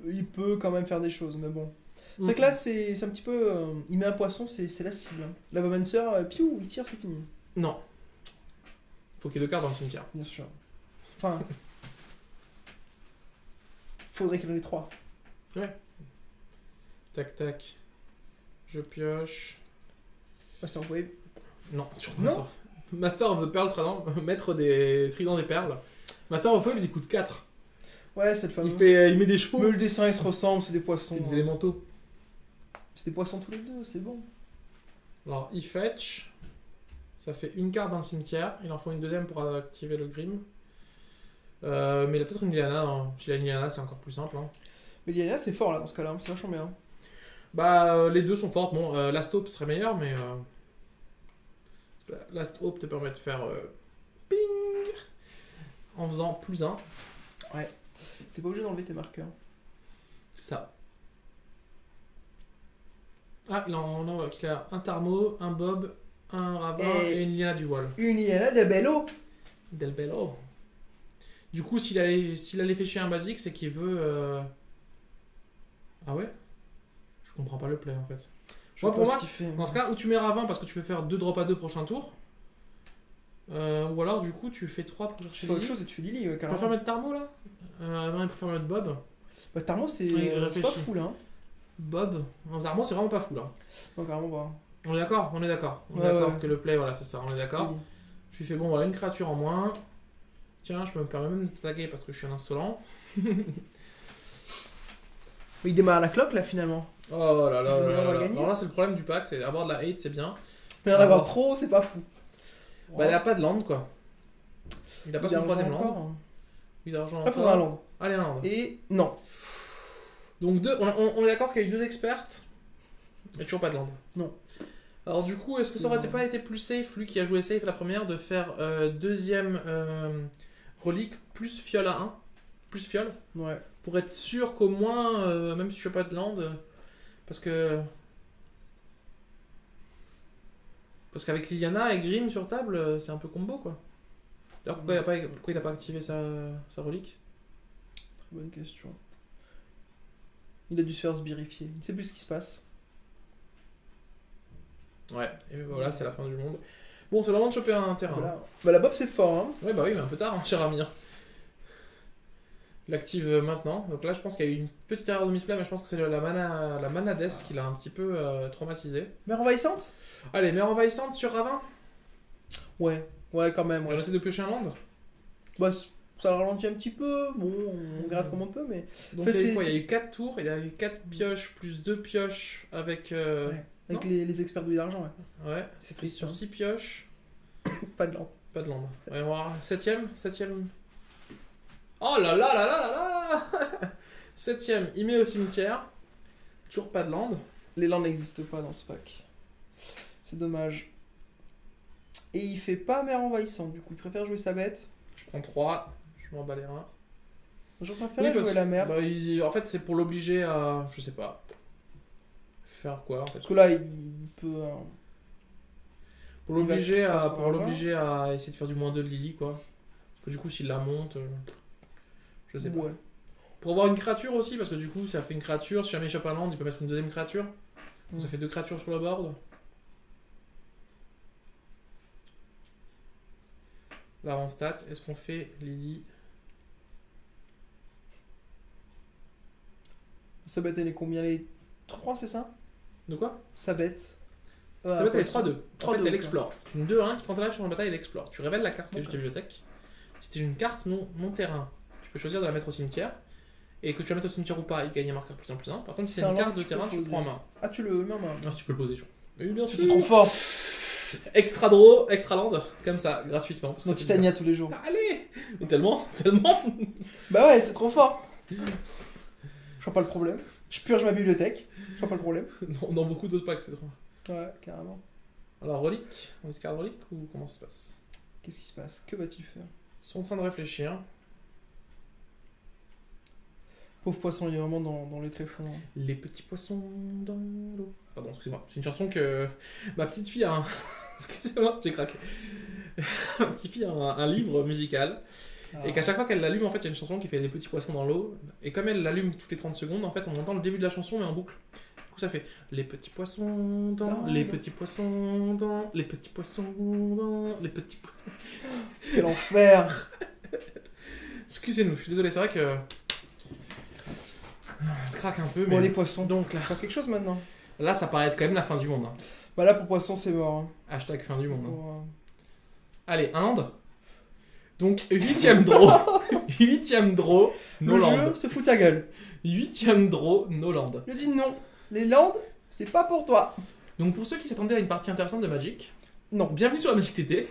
Il peut quand même faire des choses, mais bon. C'est vrai que là, c'est un petit peu. Il met un poisson, c'est la cible. Hein. Lavamancer, piou, il tire, c'est fini. Non. Faut qu'il y ait 2 cartes dans le cimetière. Bien sûr. Enfin. Faudrait qu'il en ait 3. Tac, tac. Je pioche. Master Wave. Non, sur Non. ça. Master of the Pearl Trident, maître des tridents des perles. Master of Waves, il coûte 4. Ouais, c'est le fameux. Il met des chevaux. Mais le dessin, il se ressemble, c'est des poissons. Des élémentaux. C'est des poissons tous les deux, c'est bon. Alors, il fetch. Ça fait une carte dans le cimetière. Il en faut une deuxième pour activer le Grim. Mais il a peut-être une Liliana. Hein. Si il a une Liliana, c'est encore plus simple. Hein. Mais Liliana, c'est fort là dans ce cas-là, c'est vachement bien. Bah, les deux sont fortes. Bon, Last Hope serait meilleur, mais. Last Hope te permet de faire. Ping en faisant plus 1. Ouais. T'es pas obligé d'enlever tes marqueurs. C'est ça. Ah, il a un Tarmo, un Bob, un Ravin et une Liliana du voile. Une Liliana de Bello. Del Bello. Du coup, s'il allait fait chier un basique, c'est qu'il veut. Ah ouais? Je comprends pas le play en fait. Pour moi, dans ce cas, où tu mets Ravin parce que tu veux faire 2 drops à 2 prochain tour. Ou alors, du coup, tu fais 3 pour chercher Lily. Lily. Autre chose et tu Lily, carrément. Tu préfères mettre Tarmo là? Non, il préfère mettre Bob. Bah, Tarmo, c'est pas fou là. Hein. Bob? Non, Tarmo, c'est vraiment pas fou là. Non, carrément pas. On est d'accord? On est d'accord. On est d'accord que le play, voilà, c'est ça, on est d'accord. Oui. Je lui fais bon, voilà, une créature en moins. Tiens, je peux me permettre même de t'attaquer parce que je suis un insolent. Mais il démarre à la cloque là finalement. Oh là là, On là, va là. gagner. Alors là, c'est le problème du pack, c'est avoir de la hate, c'est bien. Mais en avoir trop, c'est pas fou. Bah, il a pas de land quoi. Il a pas son troisième land. Encore. Il a d'argent Là, faudra un land. Allez, un land. Et non. Donc, on est d'accord qu'il y a eu 2 expertes. Mais toujours pas de land. Non. Alors, du coup, est-ce que ça aurait pas été plus safe, lui qui a joué safe la première, de faire deuxième relique plus fiole à 1? Plus fiole? Ouais. Pour être sûr qu'au moins, même si je fais pas de land, parce qu'avec Liliana et Grim sur table, c'est un peu combo quoi. D'ailleurs, pourquoi il a pas activé sa relique? Très bonne question. Il a dû se faire sbirifier. Il ne sait plus ce qui se passe. Ouais, et voilà, c'est la fin du monde. Bon, c'est le moment de choper un terrain. Voilà. Bah, la Bob, c'est fort. Hein. Ouais, bah oui, mais un peu tard, hein, cher ami. Il l'active maintenant. Donc là, je pense qu'il y a eu une petite erreur de misplay, mais je pense que c'est la mana death qui l'a un petit peu traumatisé. Mère envahissante? Allez, mère envahissante sur Ravin. Ouais, quand même. On Ouais. essaie de piocher un land. Bah, ça le ralentit un petit peu. Bon, on gratte comme on peut, mais. Donc il y a eu 4 tours, il y a eu 4 pioches plus 2 pioches avec. Ouais. Avec les experts douilles d'argent, ouais. Ouais, C'est triste. sur 6 pioches. Pas de land. Pas de land. On va voir. 7ème. Oh là là là là là là 7ème, il met au cimetière. Toujours pas de land. Les lands n'existent pas dans ce pack. C'est dommage. Et il fait pas mère envahissante, du coup, il préfère jouer sa bête. Je prends 3, je m'en bats les reins. Je préfère jouer la mère. Bah, en fait, c'est pour l'obliger à. Je sais pas. Faire quoi en fait. Parce que là, il peut. Pour l'obliger il va à, faire pour l'obliger à essayer de faire du moins 2 de Lily quoi. Parce que du coup, s'il la monte. Je sais pas. Ouais. Pour avoir une créature aussi, parce que du coup, ça fait une créature. Si jamais il chope un land, il peut mettre une deuxième créature. Donc ça fait 2 créatures sur le board. Là, en stat, est-ce qu'on fait Lily? Sa bête, elle est combien? Les 3, c'est ça? De quoi? Sa bête. Sa bête, elle est 3-2. En fait, 3-2, elle explore. C'est une 2-1 qui, quand elle arrive sur la bataille, elle explore. Tu révèles la carte qui est juste à la bibliothèque. Si c'est une carte non terrain, tu peux choisir de la mettre au cimetière. Et que tu la mettes au cimetière ou pas, il gagne un marqueur +1/+1. Par contre, si c'est une carte de terrain, tu le prends en main. Ah, tu le mets en main? Ah, si tu peux le poser, genre. Mais bien sûr. C'est trop fort! Extra draw, extra land, comme ça, gratuitement. Non, Titania tous les jours. Allez! Mais tellement. Bah ouais, c'est trop fort! Je vois pas le problème. Je purge ma bibliothèque. Je vois pas le problème. Dans beaucoup d'autres packs, c'est drôle. Ouais, carrément. Alors, relique? On discard relique ou comment ça se passe? Qu'est-ce qui se passe? Que va-t-il faire? Ils sont en train de réfléchir. Pauvre poisson, il est vraiment dans les tréfonds. Les petits poissons dans l'eau. Pardon, excusez-moi. C'est une chanson que ma petite fille a un... Excusez-moi, j'ai craqué. Ma petite fille a un livre musical. Et qu'à chaque fois qu'elle l'allume, en fait, il y a une chanson qui fait les petits poissons dans l'eau. Et comme elle l'allume toutes les 30 secondes, en fait, on entend le début de la chanson mais en boucle. Du coup, ça fait les petits poissons dans, les petits poissons dans, les petits poissons dans, les petits poissons. Quel enfer! Excusez-nous, je suis désolé, c'est vrai que. Je craque un peu, mais. Bon, les poissons. Donc là. Faire quelque chose maintenant. Là, ça paraît être quand même la fin du monde. Hein. Bah là, pour poisson, c'est mort. Hein. Hashtag fin du monde. Hein. Allez, un land. Donc, 8ème draw. 8ème draw, no Le land. jeu se fout de sa gueule. 8ème draw, no land. Je dis non. Les landes, c'est pas pour toi. Donc, pour ceux qui s'attendaient à une partie intéressante de Magic, Non. bienvenue sur la Magic TT.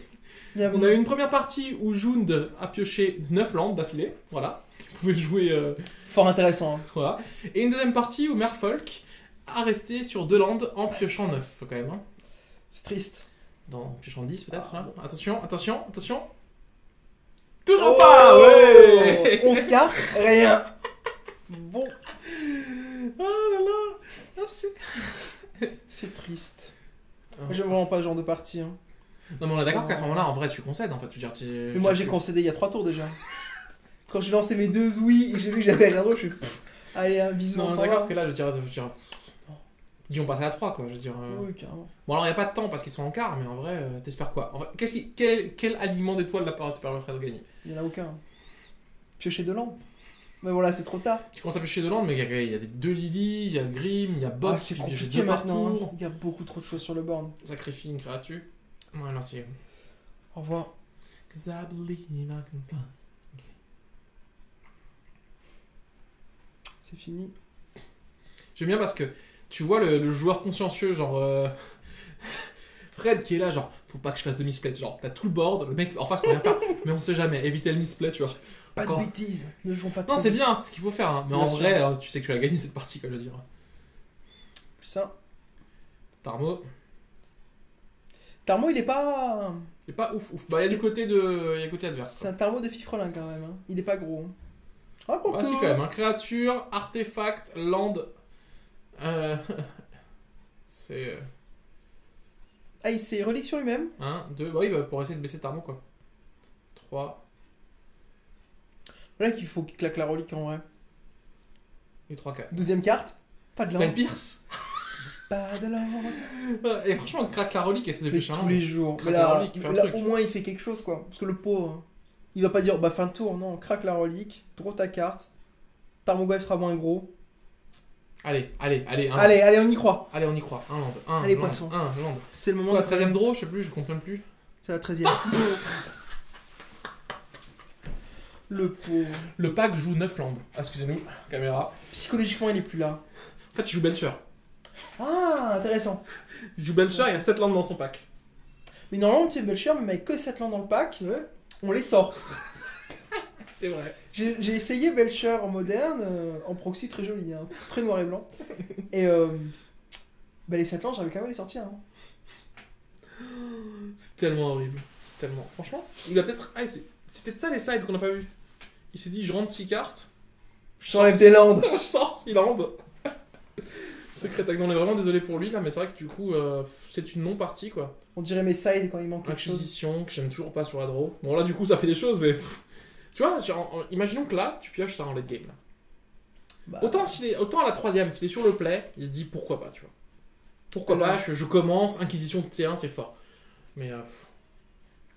On Bienvenue. a eu une première partie où Jund a pioché 9 landes d'affilée. Voilà. Vous pouvez jouer. Fort intéressant. Hein. Voilà. Et une deuxième partie où Merfolk a resté sur 2 landes en piochant 9 quand même. Hein. C'est triste. En piochant 10 peut-être. Ah, Hein. bon. Attention, attention, attention. Toujours Oh, pas. Ouais. 11 cartes, rien. Bon, Oh là là. Ah, c'est... c'est triste. Moi, j'aime vraiment pas ce genre de partie. Hein. Non mais on est d'accord qu'à ce moment-là, en vrai, tu concèdes en fait. Tu veux dire, Mais moi, j'ai concédé il y a 3 tours déjà. Quand j'ai lancé mes 2 oui et que j'ai vu que j'avais rien d'autre, je suis. Allez, un bisou, Non, on on est s'en d'accord va. que là, je veux dire... Dis, on passe à la 3 quoi. Je veux dire. Oui, carrément. Bon, alors il n'y a pas de temps parce qu'ils sont en quart, mais en vrai, t'espères quoi en vrai, quel aliment d'étoiles te permettrait de gagner? Il y en a aucun. Piocher de landes. Mais voilà, c'est trop tard. Tu commences à pêcher de land, mais il y a des 2 Lily, il y a Grim, il y a Bob Ah, c'est qui pioche compliqué 2 par maintenant. Hein. tour. Il y a beaucoup trop de choses sur le board. Sacrifie une créature. Ouais, merci. Au revoir. 'Cause I believe I can fly. C'est fini. J'aime bien parce que tu vois le joueur consciencieux, genre Fred qui est là, genre faut pas que je fasse de misplay. Genre t'as tout le board, le mec en face peut rien faire, mais on sait jamais, éviter le misplay, tu vois. Pas Encore. de bêtises. Ne jouons pas trop. Non, c'est bien, c'est ce qu'il faut faire, hein. Mais Bien en sûr. vrai, tu sais que tu vas gagner cette partie, quoi, je veux dire. Ça. Tarmo, Tarmo, il est pas. il est pas ouf. Bah, il y a du côté il y a le côté adverse. C'est Quoi. un tarmo de fifrelin quand même. Hein. Il est pas gros. Hein. Ah, quoi Ah, si, quand même, hein. Créature, artefact, land. C'est. Ah, il s'est relique sur lui-même. 1, 2, oui, bah, pour essayer de baisser Tarmo, quoi. 3 Voilà qu'il faut qu'il claque la relique en vrai. et 3, 4. Deuxième carte. Pas de Spell langue. Pierce. Pas de langue. Et franchement, on craque la relique et c'est Mais depuis un tous les jours. Craque Mais la là, relique, fais un là, truc. au moins il fait quelque chose quoi. Parce que le pauvre, hein, il va pas dire bah fin de tour. Non, craque la relique, draw ta carte. Tarmogoyf sera moins gros. Allez, allez, allez. Allez, allez, on y croit. Allez, on y croit. Un land. Un Allez, land. poisson. Un land. C'est le moment Quoi, de 13ème draw, je sais plus, je compte même plus. C'est la 13ème. Le pauvre. Le pack joue 9 landes. Ah, excusez-nous, caméra. Psychologiquement, il est plus là. En fait, il joue Belcher. Ah, intéressant. Il joue Belcher, il y a 7 landes dans son pack. Mais normalement, tu sais, Belcher, même avec que 7 landes dans le pack, on les sort. C'est vrai. J'ai essayé Belcher en moderne, en proxy très joli, hein, très noir et blanc. Et bah, les 7 landes, j'avais quand même les sortir. Hein. C'est tellement horrible. C'est tellement. Franchement, il a peut-être. Ah, c'est peut-être ça les sides qu'on n'a pas vu. Il s'est dit, je rentre 6 cartes. J'enlève des landes. Je sors 6 landes. Secret Act. On est vraiment désolé pour lui là, mais c'est vrai que du coup, c'est une non-partie quoi. On dirait mes sides quand il manque quelque chose. Acquisition, que j'aime toujours pas sur la draw. Bon, là du coup, ça fait des choses, mais. Tu vois, genre, imaginons que là, tu pioches ça en late game. Là. Bah, Autant à la 3ème, s'il est sur le play, il se dit pourquoi pas, tu vois. Pourquoi Voilà. pas, je commence, Inquisition de T1, c'est fort. Mais.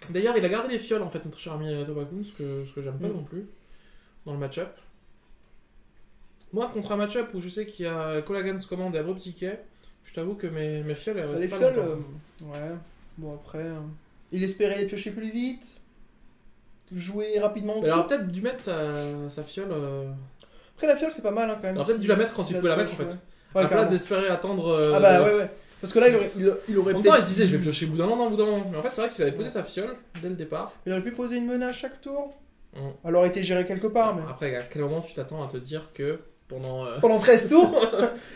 D'ailleurs, il a gardé les fioles en fait, notre cher ami Tobagoon, ce que j'aime pas non plus, dans le match-up. Moi, contre un match-up où je sais qu'il y a Collagen's Command et Abrupt Decay, je t'avoue que mes fioles, elles restent les pas fioles, longtemps. ouais. Bon, après, il espérait les piocher plus vite, jouer rapidement. Mais alors, peut-être dû mettre sa fiole. Après, la fiole, c'est pas mal hein, quand même. Alors, peut-être dû la mettre quand il pouvait la mettre en fait. Ouais, À la place carrément. d'espérer attendre. Ah bah ouais. Parce que là, il aurait En même peut-être. temps, il se disait, je vais piocher bout d'un moment. Mais en fait, c'est vrai que s'il avait posé sa fiole dès le départ. Il aurait pu poser une menace chaque tour. Mm. Elle aurait été gérée quelque part, mais. Après, à quel moment tu t'attends à te dire que pendant. Pendant 13 tours,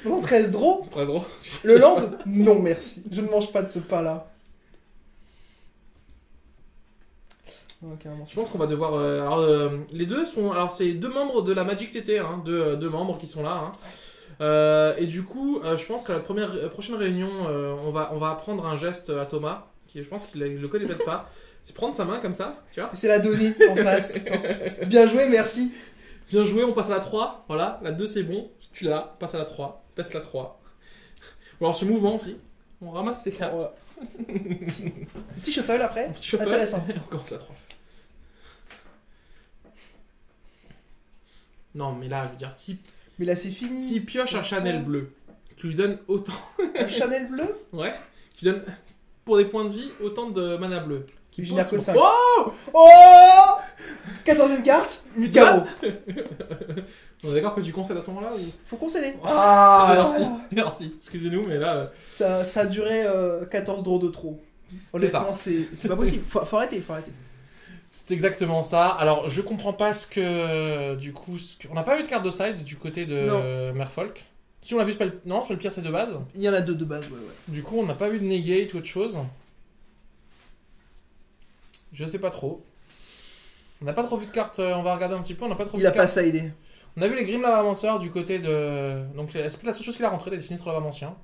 pendant 13 draws, 13 euros. le land, non merci. Je ne mange pas de ce pain-là. Ok, Je pense qu'on va devoir. Les deux sont. Alors, c'est 2 membres de la Magic TT, hein, deux membres qui sont là. Hein. Et du coup, je pense qu'à la prochaine réunion, on va apprendre un geste à Thomas, qui je pense qu'il le connaît peut-être pas. C'est prendre sa main comme ça, tu vois. C'est la donnée en face. Bien joué, merci. Bien joué, on passe à la 3. Voilà, la 2 c'est bon. Tu l'as, passe à la 3. Teste la 3. Ou alors ce mouvement aussi. On ramasse ses cartes. Petit shuffle après. Un petit shuffle. Intéressant. Et on commence la 3. Non, mais là, je veux dire, si Mais là, c'est fini. S'il pioche un Chanel bleu, qui lui donne autant. Un Chanel bleu. Ouais, qui lui donne pour des points de vie autant de mana bleu. qui Génère que pose 5. son- Oh Oh 14ème carte, Muscaro. On est d'accord que tu concèdes à ce moment-là ou... Faut concéder. Ah, merci, merci. Excusez-nous, mais là... Ça a duré 14 draws de trop. Honnêtement, c'est pas possible. Faut arrêter, faut arrêter. C'est exactement ça. Alors, je comprends pas ce que... Du coup, on n'a pas eu de carte de side du côté de Merfolk. Si on a vu Spell... Non, Spell Pierce c'est de base. Il y en a deux de base, ouais. Du coup, on n'a pas vu de negate ou autre chose. Je sais pas trop. On n'a pas trop vu de cartes, on va regarder un petit peu, on n'a pas trop vu Il a de pas cartes. sidé. On a vu les Grim Lavamanceurs du côté de... Donc c'est peut-être la seule chose qu'il a rentré, des sinistres Lavamanciens.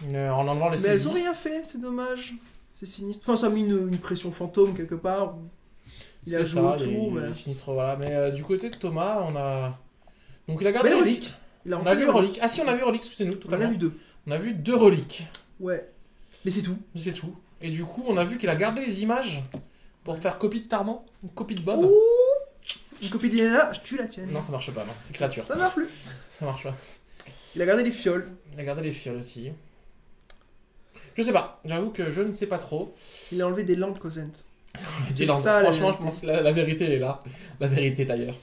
En enlevant les Mais elles saisies. ont rien fait, c'est dommage. C'est sinistre. Enfin, ça a mis une pression fantôme quelque part. Il a C'est joué ça, autour, les mais... sinistres, voilà. Mais du côté de Thomas, on a... Donc il a gardé Mais les reliques. Il a On a rentré vu les reliques. Ah si, on a vu reliques, excusez-nous, On en a totalement. vu deux. On a vu 2 reliques. Ouais. Mais c'est tout. C'est tout. Et du coup, on a vu qu'il a gardé les images pour faire copie de Tarman, une copie de Bob. Ouh. Une copie d'Elena, je tue la tienne. Non, ça marche pas, non. C'est créature. Ça marche plus. Ça marche pas. Il a gardé les fioles. Il a gardé les fioles aussi. Je sais pas. J'avoue que je ne sais pas trop. Il a enlevé des landes Cosent. Dis donc, ça, la franchement, je vérité. pense que la vérité elle est là. La vérité est ailleurs.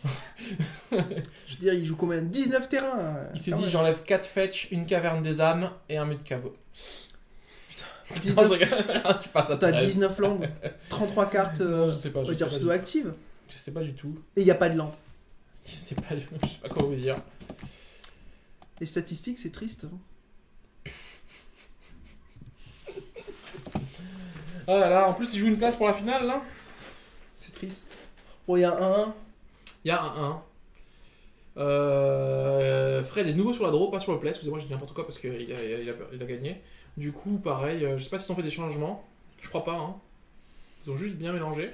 Je veux dire, il joue combien 19 terrains. Il s'est quand dit même. j'enlève 4 fetch, une caverne des âmes et un mut de caveau. 19 Non, je rigole. Tu passes à T'as 13. 19 landes, 33 cartes Non, je sais pas, on je va sais dire pas, pseudo-actives. je sais pas du tout. Et il n'y a pas de landes. Je sais pas, je sais pas quoi vous dire. Les statistiques, c'est triste. hein. Ah là là, en plus il joue une place pour la finale là. C'est triste. Bon, il y a un 1. Il y a un 1. Fred est nouveau sur la draw, pas sur le play. Excusez-moi, j'ai dit n'importe quoi parce qu'il a gagné. Du coup, pareil, je sais pas s'ils ont fait des changements. Je crois pas, hein. Ils ont juste bien mélangé.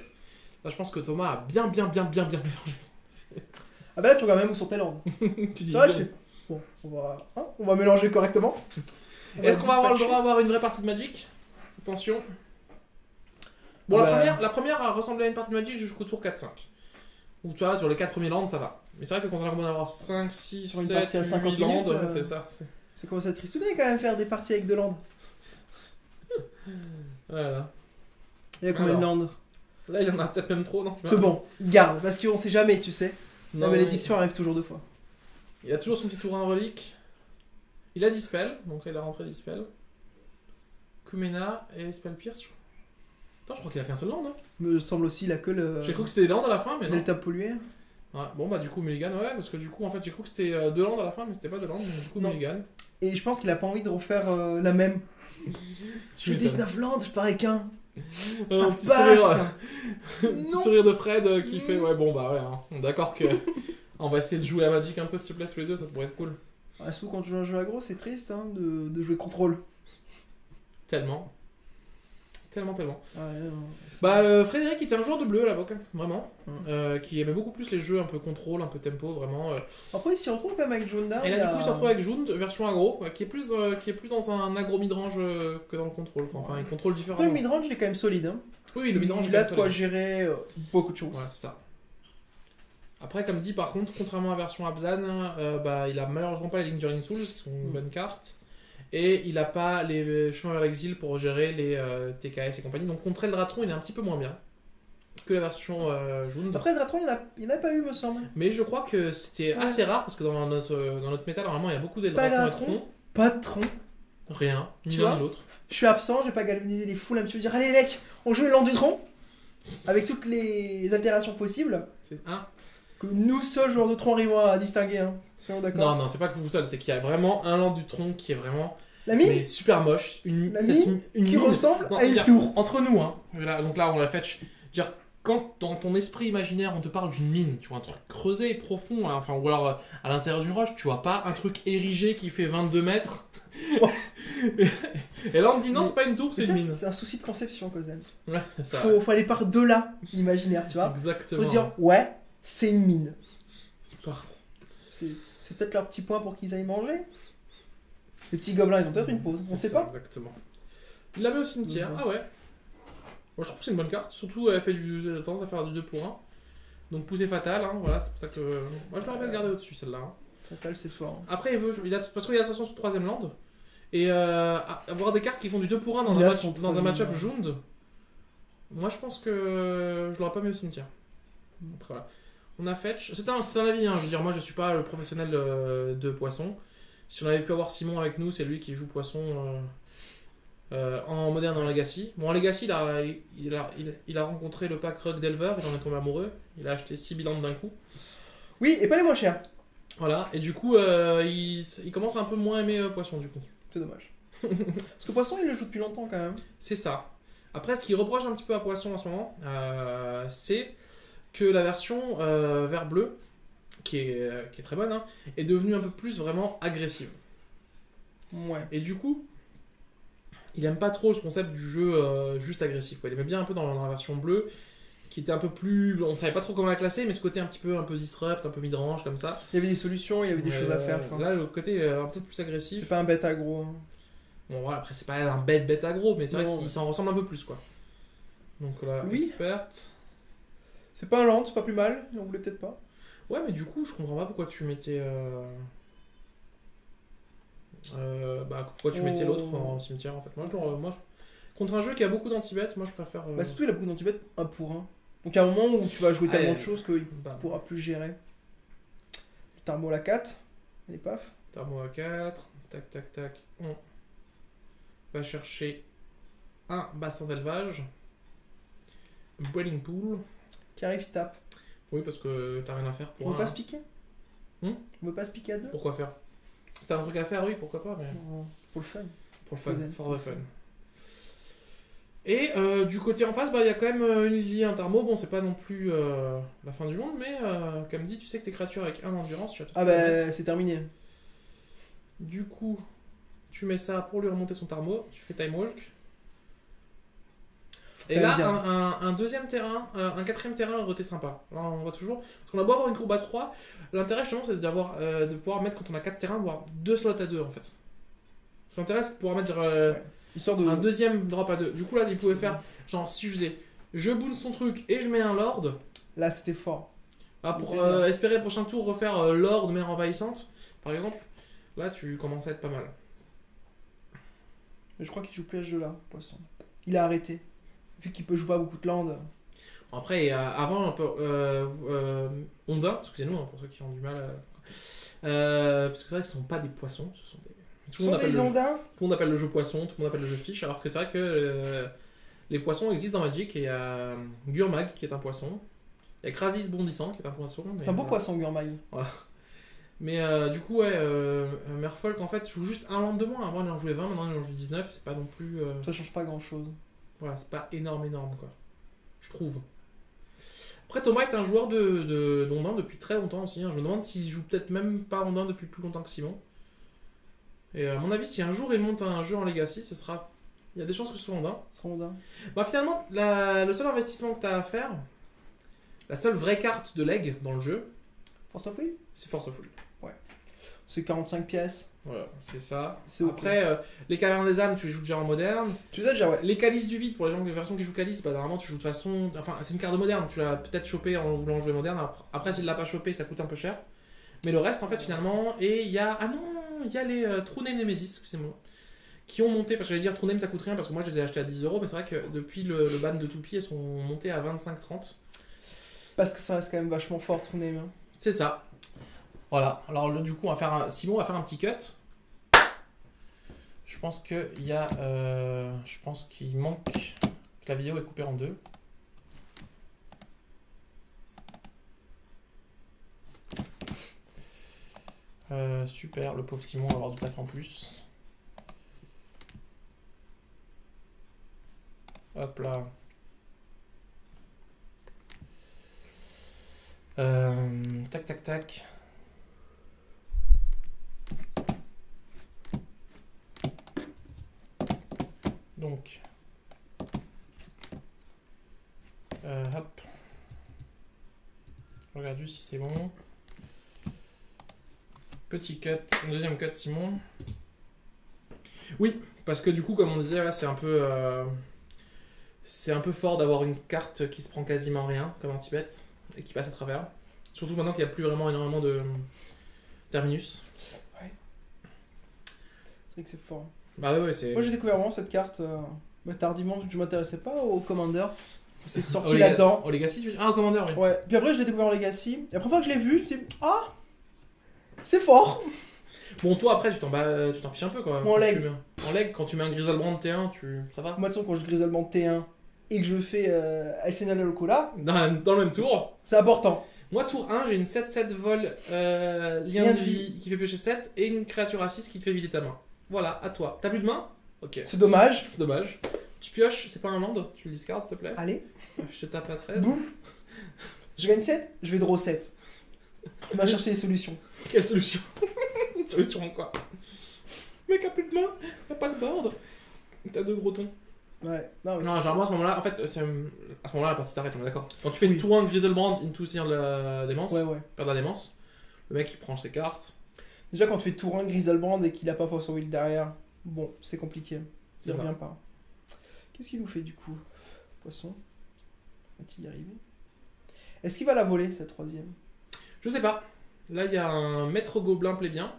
Là, je pense que Thomas a bien mélangé. Ah bah là, tu regardes même où sont tes landes. Tu dis, Là, tu fais. Bon, on va mélanger correctement. Est-ce qu'on va avoir le dispatcher. droit d'avoir une vraie partie de Magic? Attention. Bon, Ah bah. la première a ressemblé à une partie de Magic jusqu'au tour 4-5. Ou tu vois, sur les 4 premiers landes, ça va. Mais c'est vrai que quand on a commencé à avoir 5, 6, Sur une 7, partie à 50 8 landes, minutes, c'est ça. Ça commence à être tristouné quand même faire des parties avec 2 landes. Voilà. Il y a combien de Alors. landes Là, il y en a peut-être même trop, non? C'est bon, garde, parce qu'on sait jamais, tu sais. Non, La malédiction arrive toujours 2 fois. Il a toujours son petit tour 1 relique. Il a Dispel, donc ça il a rentré Dispel. Kumena et Spell Pierce. Attends, je crois qu'il a qu'un seul land. Hein. Me semble aussi, il a que le. J'ai cru que c'était des landes à la fin, mais non. Delta pollué. Ouais, bon, bah du coup, Mulligan, ouais, parce que du coup, en fait, j'ai cru que c'était 2 landes à la fin, mais c'était pas 2 landes, donc du coup, Non. Mulligan. Et je pense qu'il a pas envie de refaire la même. Je fais 19 landes, je parais qu'un. Ça Un petit passe. sourire, un petit Non. sourire de Fred qui fait, ouais, bon, bah ouais, hein. On est d'accord que. On va essayer de jouer à Magic un peu, s'il te plaît, tous les deux, ça pourrait être cool. Ah, surtout quand tu joues un jeu aggro, c'est triste hein, de jouer contrôle. Tellement. Ah, ouais, non. Bah, Frédéric était un joueur de bleu à l'époque, vraiment. Mm. Qui aimait beaucoup plus les jeux un peu contrôle, un peu tempo, vraiment. Après, il s'y retrouve quand même avec Junda. Et là, du coup, il s'est retrouvé avec Jund, version aggro, qui est plus dans un aggro midrange que dans le contrôle. Quoi. Enfin, il contrôle Après, différemment. le midrange, il est quand même solide. Hein. Oui, le midrange, il a est de comme quoi ça, gérer beaucoup de choses. Voilà, c'est ça. Après, comme dit, par contre, contrairement à la version Abzan, bah, il a malheureusement pas les Lingering Souls, qui sont une bonne carte. Et il a pas les chemins vers l'exil pour gérer les TKS et compagnie. Donc contre Eldratron, il est un petit peu moins bien que la version Jund. Après, le Dratron, il n'y en a pas eu, me semble. Mais je crois que c'était Ouais. assez rare, parce que dans notre méta, normalement, il y a beaucoup Pas d'Eldratron et de Eldratron. troncs. Pas de tronc. Rien, ni Tu l'un vois ni l'autre. Je suis absent, j'ai pas galvanisé les foules un petit peu dire allez, les mecs, on joue le land du tronc. Avec toutes les altérations possibles. C'est un. Que nous seuls joueurs de tronc arrivons à distinguer. Hein. Soyons d'accord. Non, c'est pas que vous seul, c'est qu'il y a vraiment un land du tronc qui est vraiment La mine mais super moche. La mine une qui mine. ressemble Non, à une c'est-à-dire, tour. Entre nous, hein. Voilà, donc là, on l'a fait. Dire, quand dans ton esprit imaginaire, on te parle d'une mine, tu vois, un truc creusé et profond, hein, enfin, ou alors à l'intérieur d'une roche, tu vois pas un truc érigé qui fait 22 mètres. Et là, on me dit non, Mais- c'est pas une tour, c'est Mais une ça, mine. c'est un souci de conception, Kozen. Ouais, c'est ça. Faut aller par de là, l'imaginaire, tu vois. Exactement. Faut se dire, ouais, c'est une mine. Par- C'est peut-être leur petit point pour qu'ils aillent manger. Les petits gobelins, ils ont peut-être une pause, on C'est sait ça, pas. Exactement. Il l'avait au cimetière. Ouais. Ah ouais. Moi, je trouve que c'est une bonne carte. Surtout, elle fait elle a tendance à faire du 2 pour 1. Donc, poussée fatale. Hein, voilà, c'est pour ça que. Moi, je l'aurais bien gardé au-dessus, celle-là. Hein. Fatal, c'est fort. Après, parce qu'il a l'ascension sur 3ème land. Et avoir des cartes qui font du 2 pour 1 dans Il un, a match, son dans un match-up troisième, Jund, moi je pense que je l'aurais pas mis au cimetière. Après, voilà. On a Fetch. C'est un avis, hein. Je veux dire, moi je suis pas le professionnel de Poisson. Si on avait pu avoir Simon avec nous, c'est lui qui joue Poisson en moderne en Legacy. Bon, en Legacy, il a rencontré le pack Rock Delver, il en est tombé amoureux. Il a acheté 6 bilans d'un coup. Oui, et pas les moins chers. Voilà, et du coup, il commence à un peu moins aimer Poisson du coup. C'est dommage. Parce que Poisson, il le joue depuis longtemps quand même. C'est ça. Après, ce qu'il reproche un petit peu à Poisson en ce moment, c'est que la version vert-bleu, qui est très bonne, hein, est devenue un peu plus vraiment agressive. Ouais. Et du coup, il aime pas trop ce concept du jeu juste agressif, quoi. Il aimait bien un peu dans la version bleue, qui était un peu plus... On savait pas trop comment la classer, mais ce côté un peu disrupt, un peu mid-range, comme ça. Il y avait des solutions, il y avait des choses à faire. Quoi. Là, le côté un peu plus agressif. C'est pas un bête aggro. Hein. Bon, voilà, après, c'est pas un bête aggro, mais c'est vrai Non, qu'il ouais. s'en ressemble un peu plus, quoi. Donc là, Oui. experte. C'est pas un land, c'est pas plus mal. On voulait peut-être pas. Ouais, mais du coup, je comprends pas pourquoi tu mettais... pourquoi tu mettais l'autre en cimetière, en fait. Contre un jeu qui a beaucoup d'anti-bet, moi, je préfère... Bah, surtout, il a beaucoup d'anti-bet 1 pour 1. Donc, à un moment où tu vas jouer tellement Ouais. de choses qu'il Bam. pourra plus gérer. Tarmo la 4. Allez, paf. Tarmo à 4. Tac, tac, tac. On va chercher un bassin d'élevage. Boiling pool. Qui arrive, tape. Oui, parce que t'as rien à faire pour On veut un... pas se piquer Hmm On veut pas se piquer à deux Pourquoi faire? Si t'as un truc à faire, oui, pourquoi pas, mais... Non, pour le fun. Pour le fun, Poser. for the fun. Et du côté en face, il y a quand même une Lily, un Tarmo. Bon, c'est pas non plus la fin du monde, mais comme dit, tu sais que tes créatures avec 1 endurance, tu vas te Ah bah, c'est terminé. Du coup, tu mets ça pour lui remonter son Tarmo, tu fais Time Walk. Et Quand là, même bien. un deuxième terrain, un quatrième terrain aurait été sympa. Là, on voit toujours. Parce qu'on a beau avoir une courbe à 3, l'intérêt justement, c'est de pouvoir mettre, quand on a 4 terrains, voire 2 slots à 2 en fait. Parce que l'intérêt, c'est de pouvoir mettre Ouais. Histoire de. un deuxième drop à 2. Du coup, là, il pouvait faire, genre, si je faisais, je bounce ton truc et je mets un Lord. Là, c'était fort. Pour Ok, bien. espérer le prochain tour refaire Lord mer envahissante, par exemple. Là, tu commences à être pas mal. Mais je crois qu'il joue plus à ce jeu-là, Poisson. Il a arrêté. Vu qu'il peut jouer pas beaucoup de land. Après, avant, un peu, Honda, excusez-nous pour ceux qui ont du mal parce que c'est vrai que ce ne sont pas des poissons, ce sont des... Ce sont des ondins. Tout le monde appelle le jeu poisson, tout le monde appelle le jeu fish, alors que c'est vrai que les poissons existent dans Magic, et il y a Gurmag qui est un poisson, il y a Krasis bondissant qui est un poisson. C'est un beau poisson, Gurmag. Mais du coup, Merfolk en fait joue juste un land de moins. Avant il en jouait 20, maintenant il en joue 19, c'est pas non plus. Ça change pas grand-chose. Voilà, c'est pas énorme quoi. Je trouve. Après, Thomas est un joueur d'Ondin depuis très longtemps aussi. Hein. Je me demande s'il joue peut-être même pas Ondin depuis plus longtemps que Simon. Et à mon avis, si un jour il monte un jeu en Legacy, ce sera. Il y a des chances que ce soit Ondin. C'est ondin. Finalement, le seul investissement que tu as à faire, la seule vraie carte de leg dans le jeu, Force of Will c'est Force of Will. C'est 45 pièces. Voilà, c'est ça. C'est ok. Après, les cavernes des âmes, tu les joues déjà en moderne. Tu sais déjà, ouais. Les calices du vide, pour les gens, les versions qui jouent calice, normalement tu joues de façon. Enfin, c'est une carte de moderne, tu l'as peut-être chopé en voulant jouer moderne. Après, s'il l'a pas chopé, ça coûte un peu cher. Mais le reste, en fait, finalement. Et il y a. Ah non, il y a les True Name Nemesis, excusez-moi. Qui ont monté, parce que j'allais dire True Name ça coûte rien, parce que moi je les ai achetés à 10€, mais c'est vrai que depuis le ban de Toupie, elles sont montées à 25-30. Parce que ça reste quand même vachement fort, True Name. Hein. C'est ça. Voilà, alors du coup, Simon va faire un petit cut. Je pense qu'il y a. Je pense qu'il manque. Que la vidéo est coupée en deux. Super, le pauvre Simon va avoir du taf en plus. Hop là. Tac tac tac. Donc, hop. Je regarde juste si c'est bon. Petit cut, un deuxième cut Simon. Oui, parce que du coup, comme on disait, là, c'est un peu fort d'avoir une carte qui se prend quasiment rien comme anti-bet et qui passe à travers. Surtout maintenant qu'il n'y a plus vraiment énormément de terminus. Ouais. C'est vrai que c'est fort. Bah ouais, c'est. Moi j'ai découvert vraiment cette carte tardivement parce que je m'intéressais pas au Commander. C'est Au sorti Legacy- là-dedans. Au Legacy, tu veux dire? Ah, au Commander, oui. Ouais. Puis après je l'ai découvert en Legacy. Et après une fois que je l'ai vu, je me suis dit ah c'est fort. Bon, toi, après, tu t'en fiches un peu, quoi. Moi, en Quand leg. tu mets- En leg, quand tu mets un Griselbrand T1, ça va? Moi de toute façon quand je Griselbrand T1 et que je fais Elsenal Locola, Dans le même tour. c'est important. Moi, tour 1, j'ai une 7-7 vol lien de vie qui fait piocher 7 et une créature à 6 qui te fait vider ta main. Voilà, à toi. T'as plus de main? Ok. C'est dommage. C'est dommage. Tu pioches, c'est pas un land, tu le discardes s'il te plaît. Allez, Je te tape à 13. boum. Je gagne 7, je vais draw 7. On va chercher des solutions. Quelle solution? Une solution en quoi? Mec a plus de main, t'as pas de board. T'as 2 gros tons. Ouais. Non, mais Non, généralement à ce moment-là, en fait, à ce moment-là, la partie s'arrête, on est d'accord. Quand tu fais une Oui. tour 1 Griselbrand into Seigneur de la démence, ouais. perdre la démence, le mec il prend ses cartes. Déjà quand tu fais tour 1 Griselbrand et qu'il a pas Force of Will derrière, bon, c'est compliqué. C'est Il ça. revient pas. Qu'est-ce qu'il nous fait du coup? Poisson. Va-t-il y arriver? Est-ce qu'il va la voler cette troisième? Je sais pas. Là, il y a un maître gobelin plébien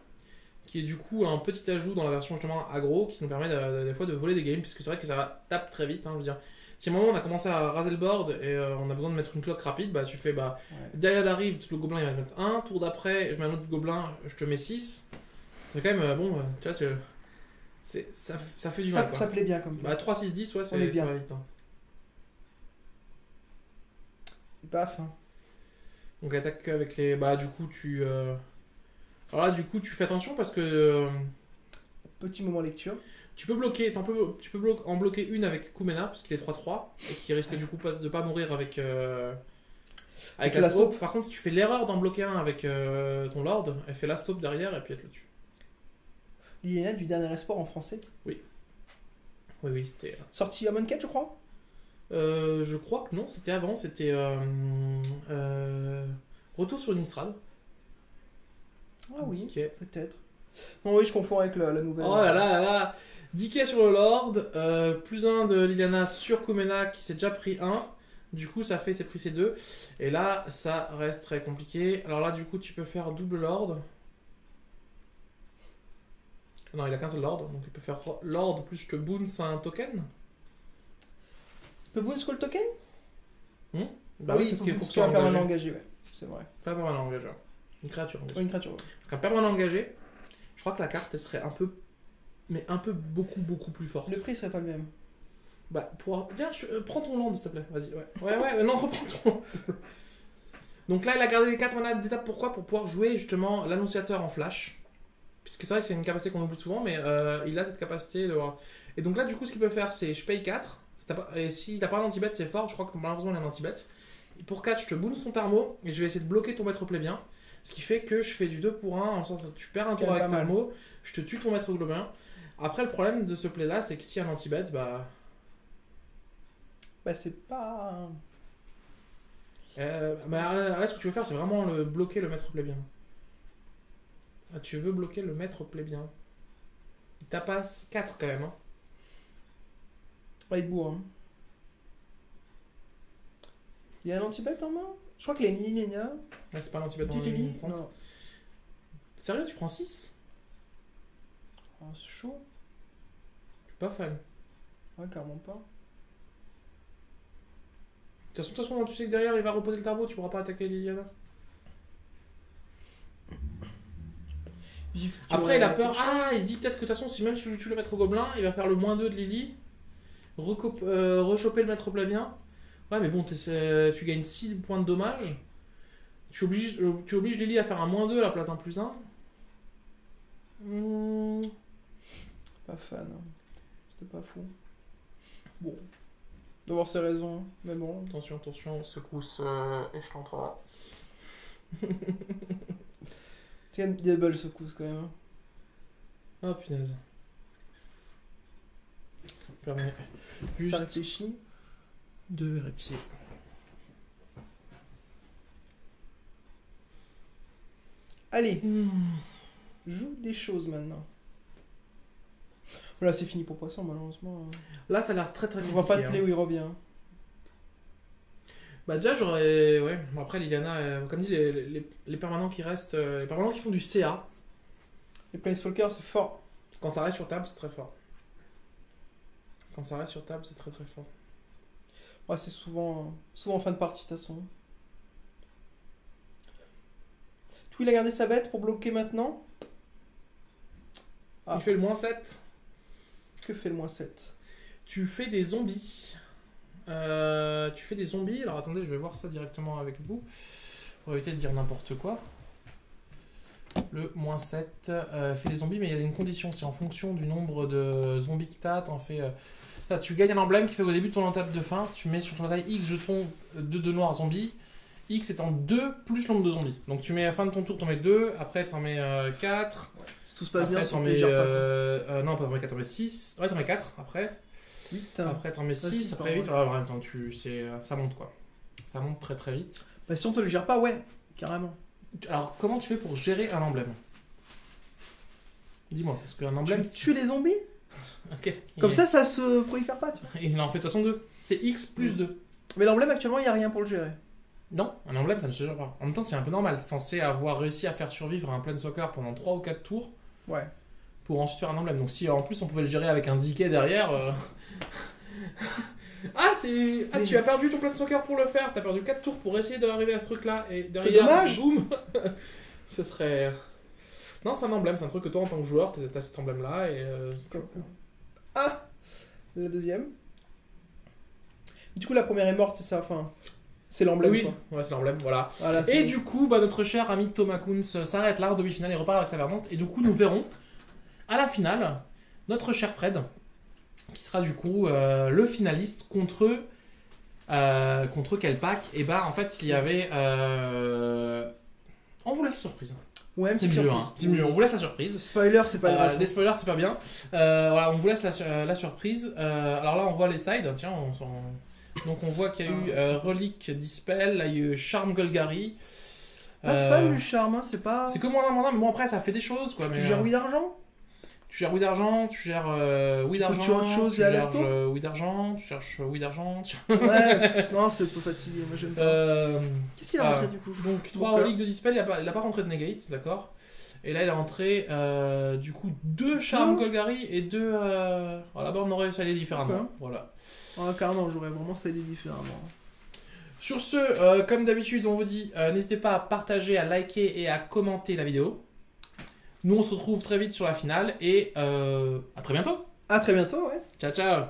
qui est du coup un petit ajout dans la version justement aggro qui nous permet des fois de voler des games, puisque c'est vrai que ça tape très vite. Hein, je veux dire, si à un moment on a commencé à raser le board et on a besoin de mettre une cloque rapide, bah tu fais bah Ouais. derrière elle arrive, le gobelin il va te mettre 1, tour d'après je mets un autre gobelin, je te mets 6. C'est quand même bon, tu vois, ça fait du mal quoi. Ça plaît bien comme Bah 3, 6, 10, ouais, On est bien. ça va vite. Hein. Paf. Hein. Donc attaque avec les. Bah du coup tu. Alors là du coup tu fais attention parce que Petit moment lecture. tu peux bloquer, tu peux en bloquer une avec Kumena parce qu'il est 3-3 et qui risque du coup de pas mourir avec Avec la la stop. Par contre si tu fais l'erreur d'en bloquer un avec ton lord, elle fait la stop derrière et puis elle te le tue. L'INA du dernier espoir en français. Oui c'était. Sorti à Moncat je crois. Je crois que non, c'était avant, c'était Retour sur Innistrad. Ah oui, Decay. peut-être. Non oui je confonds avec la nouvelle. Oh là là là là. Decay sur le Lord, plus 1 de Liliana sur Kumena qui s'est déjà pris 1. Du coup, ça fait c'est pris ses 2. Et là, ça reste très compliqué. Alors là, du coup, tu peux faire double Lord. Non, il a qu'un seul Lord, donc il peut faire Lord plus je te bounce un token. Peut vous Skull Token? Bah oui, parce qu'il faut que c'est tu sois un permanent engagé. engagé, ouais. C'est vrai. Pas un permanent engagé. Une créature engagée. Ouais, une créature. Ouais. Parce qu'un permanent engagé, je crois que la carte elle serait un peu. Mais un peu beaucoup plus forte. Le prix serait pas le même. Bah, viens, prends ton land, s'il te plaît. Vas-y, ouais, non, reprends ton land. Donc là, il a gardé les 4 mana d'étape. Pourquoi? Pour pouvoir jouer justement l'annonciateur en flash. Puisque c'est vrai que c'est une capacité qu'on oublie souvent, mais il a cette capacité de voir. Et donc là, du coup, ce qu'il peut faire, c'est je paye 4. Et si t'as pas l'anti-bet, c'est fort. Je crois que malheureusement, il y a un anti-bet. Pour 4, je te bounce ton Tarmo et je vais essayer de bloquer ton maître plébien. Ce qui fait que je fais du 2 pour 1. En sorte que tu perds un tour avec Tarmo, je te tue ton maître globien. Après, le problème de ce play là, c'est que si y a un anti-bet, bah. Bah c'est pas... Là, ce que tu veux faire, c'est vraiment bloquer le maître plébien. Ah, tu veux bloquer le maître plébien. Il tapasse 4 quand même. Hein. Ouais, il bourre. Hein. Il y a un anti-bet en main? Je crois qu'il y a une Lilénia. Ouais, c'est pas l'anti-bet en Petite Lily? sens. Non. Sérieux, tu prends 6? Oh, c'est chaud. Je suis pas fan. Ouais, carrément pas. De toute façon, tu sais que derrière il va reposer le tarbo, tu pourras pas attaquer Liliana. Après, il a peur. Ah, il se dit peut-être que de toute façon, si même si je tue le maître gobelin, il va faire le -2 de Lily. Rechoper le maître plébien. Ouais, mais bon, tu gagnes 6 points de dommage. Tu obliges Lily à faire un -2 à la place d'un +1. Pas fan. Hein. C'était pas fou. Bon. D'avoir ses raisons, mais bon. Attention, secousse échelon 3. C'est quand même des belles secousses quand même. Hein. Oh punaise. Permet Ça juste réfléchit. de vérifier. Allez, joue des choses maintenant. Voilà, c'est fini pour Poisson malheureusement. Là, ça a l'air très Je compliqué. vois pas de play hein. où il revient. Bah déjà, j'aurais... Ouais, bon, après, Liliana, comme dit, les permanents qui restent... les permanents qui font du CA, Les Planeswalkers, c'est fort. quand ça reste sur table, c'est très fort. Quand ça reste sur table, c'est très très fort. Ouais, c'est souvent en fin de partie, de toute façon. Du coup, il a gardé sa bête pour bloquer maintenant. Il fait le -7. Que fait le -7? Tu fais des zombies. Alors attendez, je vais voir ça directement avec vous. Pour éviter de dire n'importe quoi. Le -7 fait des zombies, mais il y a une condition. C'est en fonction du nombre de zombies que tu as. Tu gagnes un emblème qui fait qu'au début de ton étape de fin, tu mets sur ton taille X jetons de noirs zombies. X étant 2 plus nombre de zombies. Donc tu mets à la fin de ton tour, t'en mets 2. Après, t'en mets 4. Ouais. Si tout se passe bien, t'en mets. Non, pas t'en mets 4, t'en mets 6. Ouais, t'en mets 4 après. 8. Après, t'en mets 6. Après 8. Ouais, en même temps, ça monte quoi. Ça monte très très vite. Bah, si on te le gère pas, ouais, carrément. Alors, comment tu fais pour gérer un emblème? Dis-moi, parce qu'un emblème. Tu tues les zombies? Ok. Comme ça se prolifère pas, tu vois. Il en fait de toute façon 2. C'est X plus 2. Mais l'emblème, actuellement, il n'y a rien pour le gérer. Non, un emblème, ça ne se gère pas. En même temps, c'est un peu normal. T'es censé avoir réussi à faire survivre un Planeswalker pendant 3 ou 4 tours. Ouais. Pour ensuite faire un emblème. Donc si en plus on pouvait le gérer avec un decay derrière... tu as perdu ton Planeswalker pour le faire. T'as perdu 4 tours pour essayer d'arriver à ce truc-là. Et derrière, dommage. boum. Ce serait... Non, c'est un emblème. C'est un truc que toi, en tant que joueur, t'as cet emblème-là. Et La deuxième. Du coup, la première est morte, c'est ça. Enfin, c'est l'emblème. Oui, quoi. ouais, c'est l'emblème, voilà. Et du coup, notre cher ami Thomas Kuntz s'arrête là en demi-finale et repart avec sa vermante. Et du coup, nous verrons à la finale notre cher Fred, qui sera du coup le finaliste contre quel pack? Et bah, en fait, il y avait. On vous laisse la surprise. Ouais, c'est mieux, hein. C'est mieux, on vous laisse la surprise. Spoiler, c'est pas grave. Les spoilers, c'est pas bien. Voilà, on vous laisse la surprise. Alors là, on voit les sides. Tiens, donc on voit qu'il y a eu Relique Dispel, là il y a eu Charm Golgari. Pas fan du charme, hein, c'est pas. C'est que moins, mais bon après ça fait des choses quoi. Tu gères oui d'argent? Tu gères oui d'argent, tu gères oui d'argent. Tu autre chose, tu cherches oui d'argent, tu cherches oui d'argent. Ouais, non, c'est un peu fatigué, moi j'aime pas. Qu'est-ce qu'il a rentré du coup? Donc 3 reliques de Dispel, il a pas rentré de Negate, d'accord. Et là il a rentré du coup 2 Charm Golgari et 2. Là-bas on aurait salé différemment. Okay. Voilà. Carrément, j'aurais vraiment salé différemment. Sur ce, comme d'habitude, on vous dit, n'hésitez pas à partager, à liker et à commenter la vidéo. Nous, on se retrouve très vite sur la finale et à très bientôt. À très bientôt, ouais. Ciao, ciao.